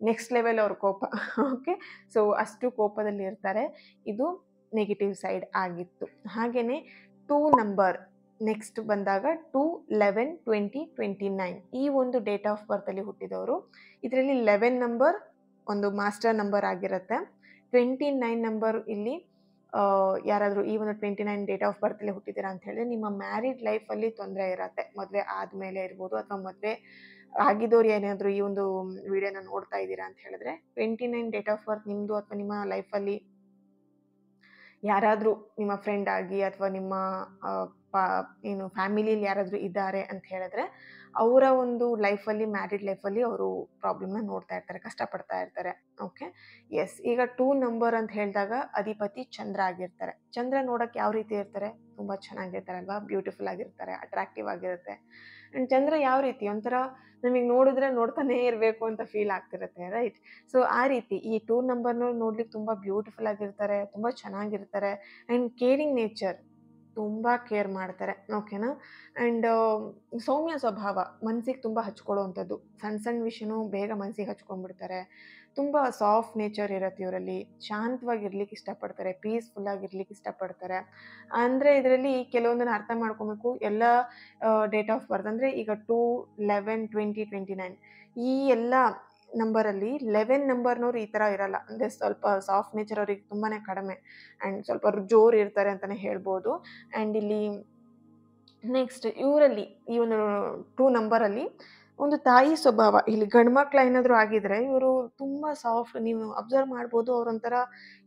ನೆಕ್ಸ್ಟ್ ಲೆವೆಲ್ ಅವ್ರ ಕೋಪ. ಓಕೆ, ಸೊ ಅಷ್ಟು ಕೋಪದಲ್ಲಿ ಇರ್ತಾರೆ. ಇದು ನೆಗೆಟಿವ್ ಸೈಡ್ ಆಗಿತ್ತು. ಹಾಗೆಯೇ 2 ನಂಬರ್ ನೆಕ್ಸ್ಟ್ ಬಂದಾಗ 2, 11, 20, 29 ಈ ಒಂದು ಡೇಟ್ ಆಫ್ ಬರ್ತಲ್ಲಿ ಹುಟ್ಟಿದವರು. ಇದರಲ್ಲಿ 11 ನಂಬರ್ ಒಂದು ಮಾಸ್ಟರ್ ನಂಬರ್ ಆಗಿರುತ್ತೆ. 29 ನಂಬರ್ ಇಲ್ಲಿ ಯಾರಾದರೂ ಈ ಒಂದು 29 ಡೇಟ್ ಆಫ್ ಬರ್ತಲ್ಲಿ ಹುಟ್ಟಿದ್ದೀರಾ ಅಂತ ಹೇಳಿದ್ರೆ ನಿಮ್ಮ ಮ್ಯಾರಿಡ್ ಲೈಫಲ್ಲಿ ತೊಂದರೆ ಇರುತ್ತೆ. ಮದುವೆ ಆದಮೇಲೆ ಇರ್ಬೋದು ಅಥವಾ ಮದುವೆ ಆಗಿದ್ದವ್ರು ಏನಾದರೂ ಈ ಒಂದು ವಿಡಿಯೋನ ನೋಡ್ತಾ ಇದ್ದೀರಾ ಅಂತ ಹೇಳಿದ್ರೆ 29 ಡೇಟ್ ಆಫ್ ಬರ್ತ್ ನಿಮ್ಮದು ಅಥವಾ ನಿಮ್ಮ ಲೈಫಲ್ಲಿ ಯಾರಾದರೂ ನಿಮ್ಮ ಫ್ರೆಂಡ್ ಆಗಿ ಅಥವಾ ನಿಮ್ಮ ಏನು ಫ್ಯಾಮಿಲಿಯಲ್ಲಿ ಯಾರಾದರೂ ಇದ್ದಾರೆ ಅಂತ ಹೇಳಿದ್ರೆ ಅವರ ಒಂದು ಲೈಫಲ್ಲಿ, ಮ್ಯಾರಿಡ್ ಲೈಫಲ್ಲಿ ಅವರು ಪ್ರಾಬ್ಲಮ್ನ ನೋಡ್ತಾ ಇರ್ತಾರೆ, ಕಷ್ಟಪಡ್ತಾ ಇರ್ತಾರೆ. ಓಕೆ, ಈಗ 2 ನಂಬರ್ ಅಂತ ಹೇಳಿದಾಗ ಅಧಿಪತಿ ಚಂದ್ರ ಆಗಿರ್ತಾರೆ. ಚಂದ್ರ ನೋಡೋಕ್ಕೆ ಯಾವ ರೀತಿ ಇರ್ತಾರೆ? ತುಂಬ ಚೆನ್ನಾಗಿರ್ತಾರೆ ಅಲ್ವಾ, ಬ್ಯೂಟಿಫುಲ್ ಆಗಿರ್ತಾರೆ, ಅಟ್ರಾಕ್ಟಿವ್ ಆಗಿರುತ್ತೆ. ಆ್ಯಂಡ್ ಚಂದ್ರ ಯಾವ ರೀತಿ ಒಂಥರ ನಮಗೆ ನೋಡಿದ್ರೆ ನೋಡ್ತಾನೇ ಇರಬೇಕು ಅಂತ ಫೀಲ್ ಆಗ್ತಿರುತ್ತೆ, ರೈಟ್? ಸೊ ಆ ರೀತಿ ಈ 2 ನಂಬರ್ನ ನೋಡ್ಲಿಕ್ಕೆ ತುಂಬ ಬ್ಯೂಟಿಫುಲ್ ಆಗಿರ್ತಾರೆ, ತುಂಬ ಚೆನ್ನಾಗಿರ್ತಾರೆ. ಆ್ಯಂಡ್ ಕೇರಿಂಗ್ ನೇಚರ್, ತುಂಬ ಕೇರ್ ಮಾಡ್ತಾರೆ, ಓಕೆನಾ? ಆ್ಯಂಡ್ ಸೌಮ್ಯ ಸ್ವಭಾವ, ಮನ್ಸಿಗೆ ತುಂಬ ಹಚ್ಕೊಳ್ಳುವಂಥದ್ದು. ಸಣ್ಣ ಸಣ್ಣ ವಿಷಯನೂ ಬೇಗ ಮನ್ಸಿಗೆ ಹಚ್ಕೊಂಡ್ಬಿಡ್ತಾರೆ. ತುಂಬ ಸಾಫ್ಟ್ ನೇಚರ್ ಇರುತ್ತೆ ಇವರಲ್ಲಿ. ಶಾಂತವಾಗಿರ್ಲಿಕ್ಕೆ ಇಷ್ಟಪಡ್ತಾರೆ, ಪೀಸ್‌ಫುಲ್ಲಾಗಿರ್ಲಿಕ್ಕೆ ಇಷ್ಟಪಡ್ತಾರೆ. ಅಂದರೆ ಇದರಲ್ಲಿ ಕೆಲವೊಂದನ್ನು ಅರ್ಥ ಮಾಡ್ಕೊಬೇಕು. ಎಲ್ಲ ಡೇಟ್ ಆಫ್ ಬರ್ತ್ ಅಂದರೆ ಈಗ 2, 11, 20, 29 ಈ ಎಲ್ಲ ನಂಬರಲ್ಲಿ 11 ನಂಬರ್ನವ್ರು ಈ ಥರ ಇರಲ್ಲ. ಅಂದರೆ ಸ್ವಲ್ಪ ಸಾಫ್ಟ್ ನೇಚರ್ ಅವ್ರಿಗೆ ತುಂಬಾ ಕಡಿಮೆ. ಆ್ಯಂಡ್ ಸ್ವಲ್ಪ ಜೋರು ಇರ್ತಾರೆ ಅಂತಲೇ ಹೇಳ್ಬೋದು. ಆ್ಯಂಡ್ ಇಲ್ಲಿ ನೆಕ್ಸ್ಟ್ ಇವರಲ್ಲಿ ಈ ಒಂದು 2 ನಂಬರಲ್ಲಿ ಒಂದು ತಾಯಿ ಸ್ವಭಾವ. ಇಲ್ಲಿ ಗಂಡು ಮಕ್ಳು ಏನಾದರೂ ಆಗಿದ್ರೆ ಇವರು ತುಂಬ ಸಾಫ್ಟ್, ನೀವು ಅಬ್ಸರ್ವ್ ಮಾಡ್ಬೋದು. ಅವರೊಂಥರ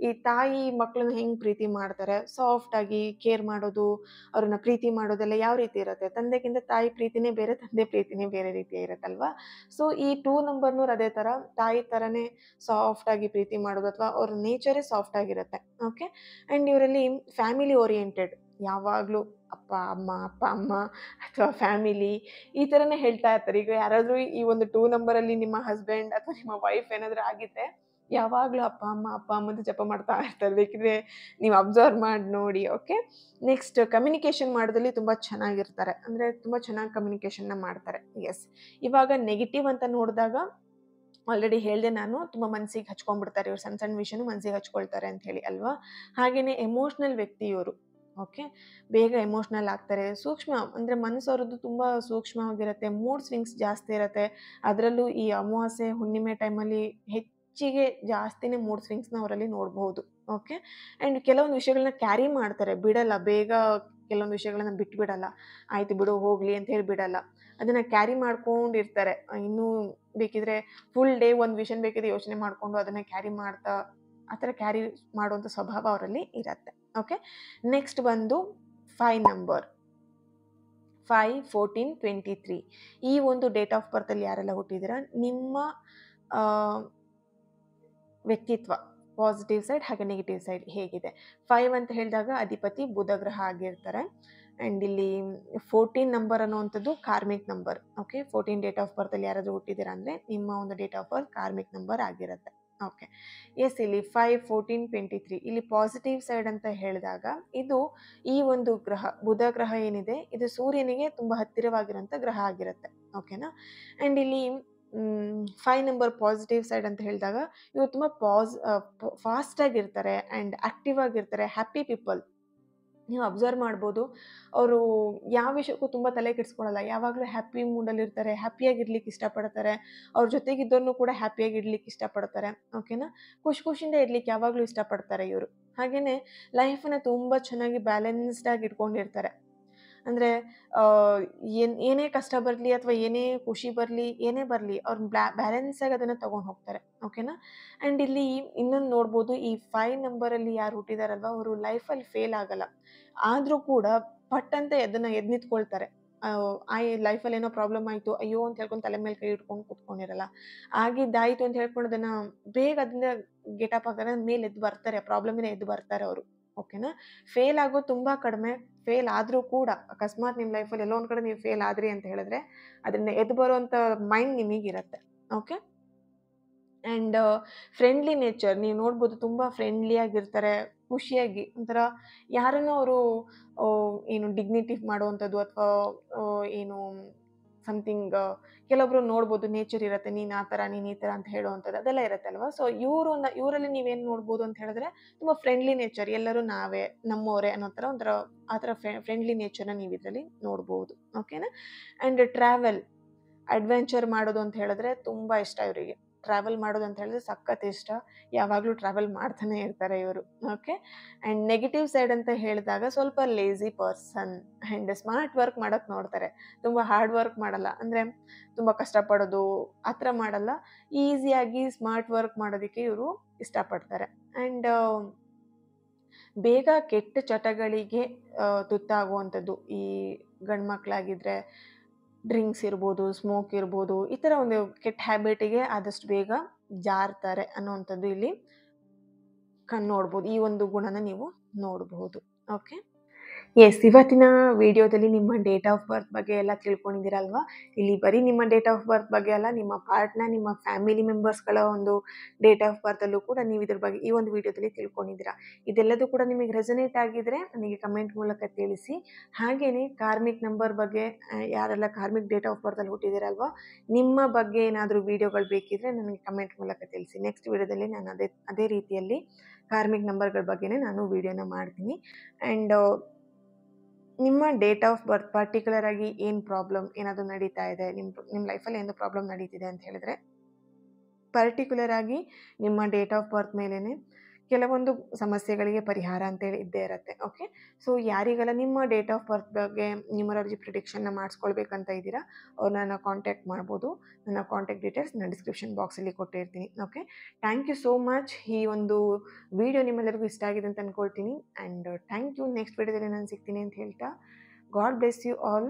ಈ ತಾಯಿ ಮಕ್ಕಳನ್ನ ಹೆಂಗೆ ಪ್ರೀತಿ ಮಾಡ್ತಾರೆ, ಸಾಫ್ಟಾಗಿ ಕೇರ್ ಮಾಡೋದು, ಅವ್ರನ್ನ ಪ್ರೀತಿ ಮಾಡೋದೆಲ್ಲ ಯಾವ ರೀತಿ ಇರುತ್ತೆ. ತಂದೆಗಿಂತ ತಾಯಿ ಪ್ರೀತಿನೇ ಬೇರೆ, ತಂದೆ ಪ್ರೀತಿನೇ ಬೇರೆ ರೀತಿ ಇರುತ್ತಲ್ವಾ? ಸೊ ಈ 2 ನಂಬರ್ನವ್ರು ಅದೇ ಥರ ತಾಯಿ ಥರನೇ ಸಾಫ್ಟಾಗಿ ಪ್ರೀತಿ ಮಾಡೋದು, ಅಥವಾ ಅವ್ರ ನೇಚರೇ ಸಾಫ್ಟ್ ಆಗಿರುತ್ತೆ, ಓಕೆ? ಆ್ಯಂಡ್ ಇವರಲ್ಲಿ ಫ್ಯಾಮಿಲಿ ಓರಿಯೆಂಟೆಡ್, ಯಾವಾಗಲೂ ಅಪ್ಪ ಅಮ್ಮ ಅಥವಾ ಫ್ಯಾಮಿಲಿ ಈ ಥರನೇ ಹೇಳ್ತಾ ಇರ್ತಾರೆ. ಈಗ ಯಾರಾದರೂ ಈ ಒಂದು 2 ನಂಬರಲ್ಲಿ ನಿಮ್ಮ ಹಸ್ಬೆಂಡ್ ಅಥವಾ ನಿಮ್ಮ ವೈಫ್ ಏನಾದರೂ ಆಗಿದ್ರೆ ಯಾವಾಗಲೂ ಅಪ್ಪ ಅಮ್ಮ ಅಂತ ಜಪ ಮಾಡ್ತಾ ಇರ್ತಾರೆ. ಬೇಕಿದ್ರೆ ನೀವು ಅಬ್ಸರ್ವ್ ಮಾಡಿ ನೋಡಿ, ಓಕೆ? ನೆಕ್ಸ್ಟ್ ಕಮ್ಯುನಿಕೇಷನ್ ಮಾಡೋದ್ರಲ್ಲಿ ತುಂಬ ಚೆನ್ನಾಗಿರ್ತಾರೆ, ಅಂದರೆ ತುಂಬ ಚೆನ್ನಾಗಿ ಕಮ್ಯುನಿಕೇಷನ್ನ ಮಾಡ್ತಾರೆ. ಎಸ್. ಇವಾಗ ನೆಗೆಟಿವ್ ಅಂತ ನೋಡಿದಾಗ ಆಲ್ರೆಡಿ ಹೇಳಿದೆ ನಾನು, ತುಂಬ ಮನಸ್ಸಿಗೆ ಹಚ್ಕೊಂಡ್ಬಿಡ್ತಾರೆ ಇವ್ರು, ಸಣ್ಣ ಸಣ್ಣ ವಿಷಯನೂ ಮನಸ್ಸಿಗೆ ಹಚ್ಕೊಳ್ತಾರೆ ಅಂತ ಹೇಳಿ ಅಲ್ವಾ? ಹಾಗೆಯೇ ಎಮೋಷ್ನಲ್ ವ್ಯಕ್ತಿ ಇವರು, ಓಕೆ? ಬೇಗ ಎಮೋಷ್ನಲ್ ಆಗ್ತಾರೆ. ಸೂಕ್ಷ್ಮ ಅಂದರೆ ಮನಸ್ಸು ಅವ್ರದ್ದು ತುಂಬ ಸೂಕ್ಷ್ಮವಾಗಿರುತ್ತೆ. ಮೂಡ್ ಸ್ವಿಂಗ್ಸ್ ಜಾಸ್ತಿ ಇರುತ್ತೆ. ಅದರಲ್ಲೂ ಈ ಅಮಾವಾಸ್ಯೆ ಹುಣ್ಣಿಮೆ ಟೈಮಲ್ಲಿ ಹೆಚ್ಚಿಗೆ ಜಾಸ್ತಿನೇ ಮೂಡ್ ಸ್ವಿಂಗ್ಸ್ನ ಅವರಲ್ಲಿ ನೋಡ್ಬೋದು, ಓಕೆ? ಆ್ಯಂಡ್ ಕೆಲವೊಂದು ವಿಷಯಗಳನ್ನ ಕ್ಯಾರಿ ಮಾಡ್ತಾರೆ, ಬಿಡಲ್ಲ ಬೇಗ. ಕೆಲವೊಂದು ವಿಷಯಗಳನ್ನ ಬಿಟ್ಬಿಡಲ್ಲ. ಆಯ್ತು ಬಿಡು ಹೋಗಲಿ ಅಂತ ಹೇಳಿ ಬಿಡಲ್ಲ. ಅದನ್ನು ಕ್ಯಾರಿ ಮಾಡ್ಕೊಂಡಿರ್ತಾರೆ. ಇನ್ನೂ ಬೇಕಿದ್ರೆ ಫುಲ್ ಡೇ ಒಂದು ವಿಷಯ ಬೇಕಿದ್ರೆ ಯೋಚನೆ ಮಾಡಿಕೊಂಡು ಅದನ್ನು ಕ್ಯಾರಿ ಮಾಡ್ತಾ, ಆ ಥರ ಕ್ಯಾರಿ ಮಾಡುವಂಥ ಸ್ವಭಾವ ಅವರಲ್ಲಿ ಇರುತ್ತೆ, ಓಕೆ? ನೆಕ್ಸ್ಟ್ ಬಂದು 5 ನಂಬರ್, 5, 14, 23 ಈ ಒಂದು ಡೇಟ್ ಆಫ್ ಬರ್ತಲ್ಲಿ ಯಾರೆಲ್ಲ ಹುಟ್ಟಿದ್ದೀರಾ, ನಿಮ್ಮ ವ್ಯಕ್ತಿತ್ವ ಪಾಸಿಟಿವ್ ಸೈಡ್ ಹಾಗೆ ನೆಗೆಟಿವ್ ಸೈಡ್ ಹೇಗಿದೆ. 5 ಅಂತ ಹೇಳಿದಾಗ ಅಧಿಪತಿ ಬುಧ ಗ್ರಹ ಆಗಿರ್ತಾರೆ. ಆ್ಯಂಡ್ ಇಲ್ಲಿ 14 ನಂಬರ್ ಅನ್ನುವಂಥದ್ದು karmic number, okay? 14 date of ಬರ್ತಲ್ಲಿ ಯಾರಾದರೂ ಹುಟ್ಟಿದ್ದೀರಾ ಅಂದರೆ ನಿಮ್ಮ ಒಂದು date of birth karmic number ಆಗಿರುತ್ತೆ, ಓಕೆ? ಎಸ್. ಇಲ್ಲಿ 5, 14, 23 ಇಲ್ಲಿ ಪಾಸಿಟಿವ್ ಸೈಡ್ ಅಂತ ಹೇಳಿದಾಗ ಇದು ಈ ಒಂದು ಗ್ರಹ ಬುಧ ಗ್ರಹ ಏನಿದೆ ಇದು ಸೂರ್ಯನಿಗೆ ತುಂಬ ಹತ್ತಿರವಾಗಿರೋಂಥ ಗ್ರಹ ಆಗಿರುತ್ತೆ, ಓಕೆನಾ? ಆ್ಯಂಡ್ ಇಲ್ಲಿ 5 ನಂಬರ್ ಪಾಸಿಟಿವ್ ಸೈಡ್ ಅಂತ ಹೇಳಿದಾಗ ಇವರು ತುಂಬ ಫಾಸ್ಟಾಗಿರ್ತಾರೆ ಆ್ಯಂಡ್ ಆ್ಯಕ್ಟಿವ್ ಆಗಿರ್ತಾರೆ, ಹ್ಯಾಪಿ ಪೀಪಲ್. ನೀವು ಅಬ್ಸರ್ವ್ ಮಾಡ್ಬೋದು, ಅವರು ಯಾವ ವಿಷಯಕ್ಕೂ ತುಂಬ ತಲೆ ಕೆಡಿಸ್ಕೊಳ್ಳಲ್ಲ. ಯಾವಾಗಲೂ ಹ್ಯಾಪಿ ಮೂಡಲ್ಲಿರ್ತಾರೆ, ಹ್ಯಾಪಿಯಾಗಿರ್ಲಿಕ್ಕೆ ಇಷ್ಟಪಡ್ತಾರೆ. ಅವ್ರ ಜೊತೆಗಿದ್ದವ್ರನ್ನೂ ಕೂಡ ಹ್ಯಾಪಿಯಾಗಿಡ್ಲಿಕ್ಕೆ ಇಷ್ಟಪಡ್ತಾರೆ, ಓಕೆನಾ? ಖುಷಿಯಿಂದ ಇರ್ಲಿಕ್ಕೆ ಯಾವಾಗಲೂ ಇಷ್ಟಪಡ್ತಾರೆ ಇವರು. ಹಾಗೆಯೇ ಲೈಫನ್ನು ತುಂಬ ಚೆನ್ನಾಗಿ ಬ್ಯಾಲೆನ್ಸ್ಡಾಗಿ ಇಟ್ಕೊಂಡಿರ್ತಾರೆ. ಅಂದರೆ ಏನೇ ಕಷ್ಟ ಬರಲಿ ಅಥವಾ ಏನೇ ಖುಷಿ ಬರಲಿ, ಏನೇ ಬರಲಿ ಅವ್ರು ಬ್ಯಾಲೆನ್ಸಾಗಿ ಅದನ್ನು ತೊಗೊಂಡು ಹೋಗ್ತಾರೆ, ಓಕೆನಾ? ಆ್ಯಂಡ್ ಇಲ್ಲಿ ಇನ್ನೊಂದು ನೋಡ್ಬೋದು, ಈ 5 ನಂಬರಲ್ಲಿ ಯಾರು ಹುಟ್ಟಿದಾರಲ್ವ ಅವರು ಲೈಫಲ್ಲಿ ಫೇಲ್ ಆಗಲ್ಲ. ಆದರೂ ಕೂಡ ಪಟ್ಟಂತ ಅದನ್ನು ಎದ್ದು ನಿಂತ್ಕೊಳ್ತಾರೆ. ಲೈಫಲ್ಲಿ ಏನೋ ಪ್ರಾಬ್ಲಮ್ ಆಯಿತು, ಅಯ್ಯೋ ಅಂತ ಹೇಳ್ಕೊಂಡು ತಲೆ ಮೇಲೆ ಕೈ ಇಟ್ಕೊಂಡು ಕೂತ್ಕೊಂಡಿರಲ್ಲ. ಆಗಿದ್ದಾಯಿತು ಅಂತ ಹೇಳ್ಕೊಂಡು ಅದನ್ನು ಬೇಗ ಅದರಿಂದ ಗೆಟಪ್ ಆಗ್ತಾರೆ, ಮೇಲೆ ಎದ್ದು ಬರ್ತಾರೆ, ಪ್ರಾಬ್ಲಮಿಂದ ಎದ್ದು ಬರ್ತಾರೆ ಅವರು, ಓಕೆನಾ? ಫೇಲ್ ಆಗೋದು ತುಂಬ ಕಡಿಮೆ. ಫೇಲ್ ಆದರೂ ಕೂಡ ಅಕಸ್ಮಾತ್ ನಿಮ್ಮ ಲೈಫಲ್ಲಿ ಎಲ್ಲೋ ಒಂದು ಕಡೆ ನೀವು ಫೇಲ್ ಆದ್ರಿ ಅಂತ ಹೇಳಿದ್ರೆ ಅದರಿಂದ ಎದ್ದು ಬರುವಂಥ ಮೈಂಡ್ ನಿಮಗಿರುತ್ತೆ, ಓಕೆ? ಆ್ಯಂಡ್ ಫ್ರೆಂಡ್ಲಿ ನೇಚರ್ ನೀವು ನೋಡ್ಬೋದು, ತುಂಬ ಫ್ರೆಂಡ್ಲಿಯಾಗಿರ್ತಾರೆ, ಖುಷಿಯಾಗಿ ಒಂಥರ ಯಾರನ್ನೂ ಅವರು ಏನು ಡಿಗ್ನಿಟಿ ಮಾಡುವಂಥದ್ದು ಅಥವಾ ಏನು ಸಮಥಿಂಗ್ ಕೆಲವೊಬ್ರು ನೋಡ್ಬೋದು ನೇಚರ್ ಇರುತ್ತೆ, ನೀನು ಆ ಥರ ನೀನು ಈ ಥರ ಅಂತ ಹೇಳುವಂಥದ್ದು ಅದೆಲ್ಲ ಇರುತ್ತೆ ಅಲ್ವಾ? ಸೊ ಇವರಲ್ಲಿ ನೀವೇನು ನೋಡ್ಬೋದು ಅಂತ ಹೇಳಿದ್ರೆ ತುಂಬ ಫ್ರೆಂಡ್ಲಿ ನೇಚರ್, ಎಲ್ಲರೂ ನಾವೇ ನಮ್ಮವರೇ ಅನ್ನೋ ಥರ ಒಂಥರ ಆ ಥರ ಫ್ರೆಂಡ್ಲಿ ನೇಚರ್ನ ನೀವು ಇದರಲ್ಲಿ ನೋಡ್ಬೋದು, ಓಕೆನಾ? ಆ್ಯಂಡ್ ಟ್ರಾವೆಲ್ ಅಡ್ವೆಂಚರ್ ಮಾಡೋದು ಅಂತ ಹೇಳಿದ್ರೆ ತುಂಬ ಇಷ್ಟ ಇವರಿಗೆ. ಟ್ರಾವೆಲ್ ಮಾಡೋದು ಅಂತ ಹೇಳಿದ್ರೆ ಸಖತ್ ಇಷ್ಟ. ಯಾವಾಗಲೂ ಟ್ರಾವೆಲ್ ಮಾಡ್ತಾನೆ ಇರ್ತಾರೆ ಇವರು, ಓಕೆ? ಆ್ಯಂಡ್ ನೆಗೆಟಿವ್ ಸೈಡ್ ಅಂತ ಹೇಳಿದಾಗ ಸ್ವಲ್ಪ lazy person and smart work ಮಾಡೋಕ್ಕೆ ನೋಡ್ತಾರೆ. ತುಂಬ ಹಾರ್ಡ್ ವರ್ಕ್ ಮಾಡಲ್ಲ, ಅಂದರೆ ತುಂಬ ಕಷ್ಟಪಡೋದು ಆ ಥರ ಮಾಡಲ್ಲ. ಈಸಿಯಾಗಿ ಸ್ಮಾರ್ಟ್ ವರ್ಕ್ ಮಾಡೋದಕ್ಕೆ ಇವರು ಇಷ್ಟಪಡ್ತಾರೆ. ಆ್ಯಂಡ್ ಬೇಗ ಕೆಟ್ಟ ಚಟಗಳಿಗೆ ತುತ್ತಾಗುವಂಥದ್ದು ಈ ಗಂಡು ಮಕ್ಕಳಾಗಿದ್ದರೆ ಡ್ರಿಂಕ್ಸ್ ಇರ್ಬೋದು, ಸ್ಮೋಕ್ ಇರ್ಬೋದು, ಈ ಥರ ಒಂದು ಕೆಟ್ಟ ಹ್ಯಾಬಿಟಿಗೆ ಆದಷ್ಟು ಬೇಗ ಜಾರ್ತಾರೆ ಅನ್ನೋವಂಥದ್ದು ಇಲ್ಲಿ ನೋಡ್ಬೋದು. ಈ ಒಂದು ಗುಣನ ನೀವು ನೋಡಬಹುದು, ಓಕೆ? ಎಸ್, ಇವತ್ತಿನ ವಿಡಿಯೋದಲ್ಲಿ ನಿಮ್ಮ ಡೇಟ್ ಆಫ್ ಬರ್ತ್ ಬಗ್ಗೆ ಎಲ್ಲ ತಿಳ್ಕೊಂಡಿದ್ದೀರಲ್ವಾ? ಇಲ್ಲಿ ಬರೀ ನಿಮ್ಮ ಡೇಟ್ ಆಫ್ ಬರ್ತ್ ಬಗ್ಗೆ ಅಲ್ಲ, ನಿಮ್ಮ ಪಾರ್ಟ್ನರ್, ನಿಮ್ಮ ಫ್ಯಾಮಿಲಿ ಮೆಂಬರ್ಸ್ಗಳ ಒಂದು ಡೇಟ್ ಆಫ್ ಬರ್ತಲ್ಲೂ ಕೂಡ ನೀವು ಇದ್ರ ಬಗ್ಗೆ ಈ ಒಂದು ವಿಡಿಯೋದಲ್ಲಿ ತಿಳ್ಕೊಂಡಿದ್ದೀರಾ. ಇದೆಲ್ಲದೂ ಕೂಡ ನಿಮಗೆ ರೆಸನೇಟ್ ಆಗಿದ್ರೆ ನನಗೆ ಕಮೆಂಟ್ ಮೂಲಕ ತಿಳಿಸಿ. ಹಾಗೆಯೇ ಕಾರ್ಮಿಕ್ ನಂಬರ್ ಬಗ್ಗೆ, ಯಾರೆಲ್ಲ ಕಾರ್ಮಿಕ್ ಡೇಟ್ ಆಫ್ ಬರ್ತಲ್ಲಿ ಹುಟ್ಟಿದ್ದೀರಲ್ವಾ, ನಿಮ್ಮ ಬಗ್ಗೆ ಏನಾದರೂ ವಿಡಿಯೋಗಳು ಬೇಕಿದ್ರೆ ನನಗೆ ಕಮೆಂಟ್ ಮೂಲಕ ತಿಳಿಸಿ. ನೆಕ್ಸ್ಟ್ ವಿಡಿಯೋದಲ್ಲಿ ನಾನು ಅದೇ ರೀತಿಯಲ್ಲಿ ಕಾರ್ಮಿಕ್ ನಂಬರ್ಗಳ ಬಗ್ಗೆನೇ ನಾನು ವಿಡಿಯೋನ ಮಾಡ್ತೀನಿ. ಆ್ಯಂಡ್ ನಿಮ್ಮ ಡೇಟ್ ಆಫ್ ಬರ್ತ್ ಪರ್ಟಿಕ್ಯುಲರ್ ಆಗಿ ಏನು ಪ್ರಾಬ್ಲಮ್ ಏನಾದರೂ ನಡೀತಾ ಇದೆ, ನಿಮ್ಮ ಲೈಫಲ್ಲಿ ಏನು ಪ್ರಾಬ್ಲಮ್ ನಡೀತಿದೆ ಅಂತ ಹೇಳಿದ್ರೆ, ಪರ್ಟಿಕ್ಯುಲರ್ ಆಗಿ ನಿಮ್ಮ ಡೇಟ್ ಆಫ್ ಬರ್ತ್ ಮೇಲೇ ಕೆಲವೊಂದು ಸಮಸ್ಯೆಗಳಿಗೆ ಪರಿಹಾರ ಅಂತೇಳಿ ಇದ್ದೇ ಇರುತ್ತೆ. ಓಕೆ, ಸೊ ಯಾರಿಗೆಲ್ಲ ನಿಮ್ಮ ಡೇಟ್ ಆಫ್ ಬರ್ತ್ ಬಗ್ಗೆ ನ್ಯೂಮರಾಲಜಿ ಪ್ರಿಡಿಕ್ಷನ್ನ ಮಾಡಿಸ್ಕೊಳ್ಬೇಕಂತ ಇದ್ದೀರಾ, ಅವ್ರನ್ನ ಕಾಂಟ್ಯಾಕ್ಟ್ ಮಾಡ್ಬೋದು. ನನ್ನ ಕಾಂಟ್ಯಾಕ್ಟ್ ಡೀಟೇಲ್ಸ್ ನಾನು ಡಿಸ್ಕ್ರಿಪ್ಷನ್ ಬಾಕ್ಸಲ್ಲಿ ಕೊಟ್ಟಿರ್ತೀನಿ. Okay, thank you so much. ಈ ಒಂದು ವಿಡಿಯೋ ನಿಮ್ಮೆಲ್ಲರಿಗೂ ಇಷ್ಟ ಆಗಿದೆ ಅಂತ ಅಂದ್ಕೊಳ್ತೀನಿ. And thank you. ನೆಕ್ಸ್ಟ್ ವಿಡಿಯೋದಲ್ಲಿ ನಾನು ಸಿಗ್ತೀನಿ ಅಂತ ಹೇಳ್ತಾ, ಗಾಡ್ ಬ್ಲೆಸ್ ಯು ಆಲ್.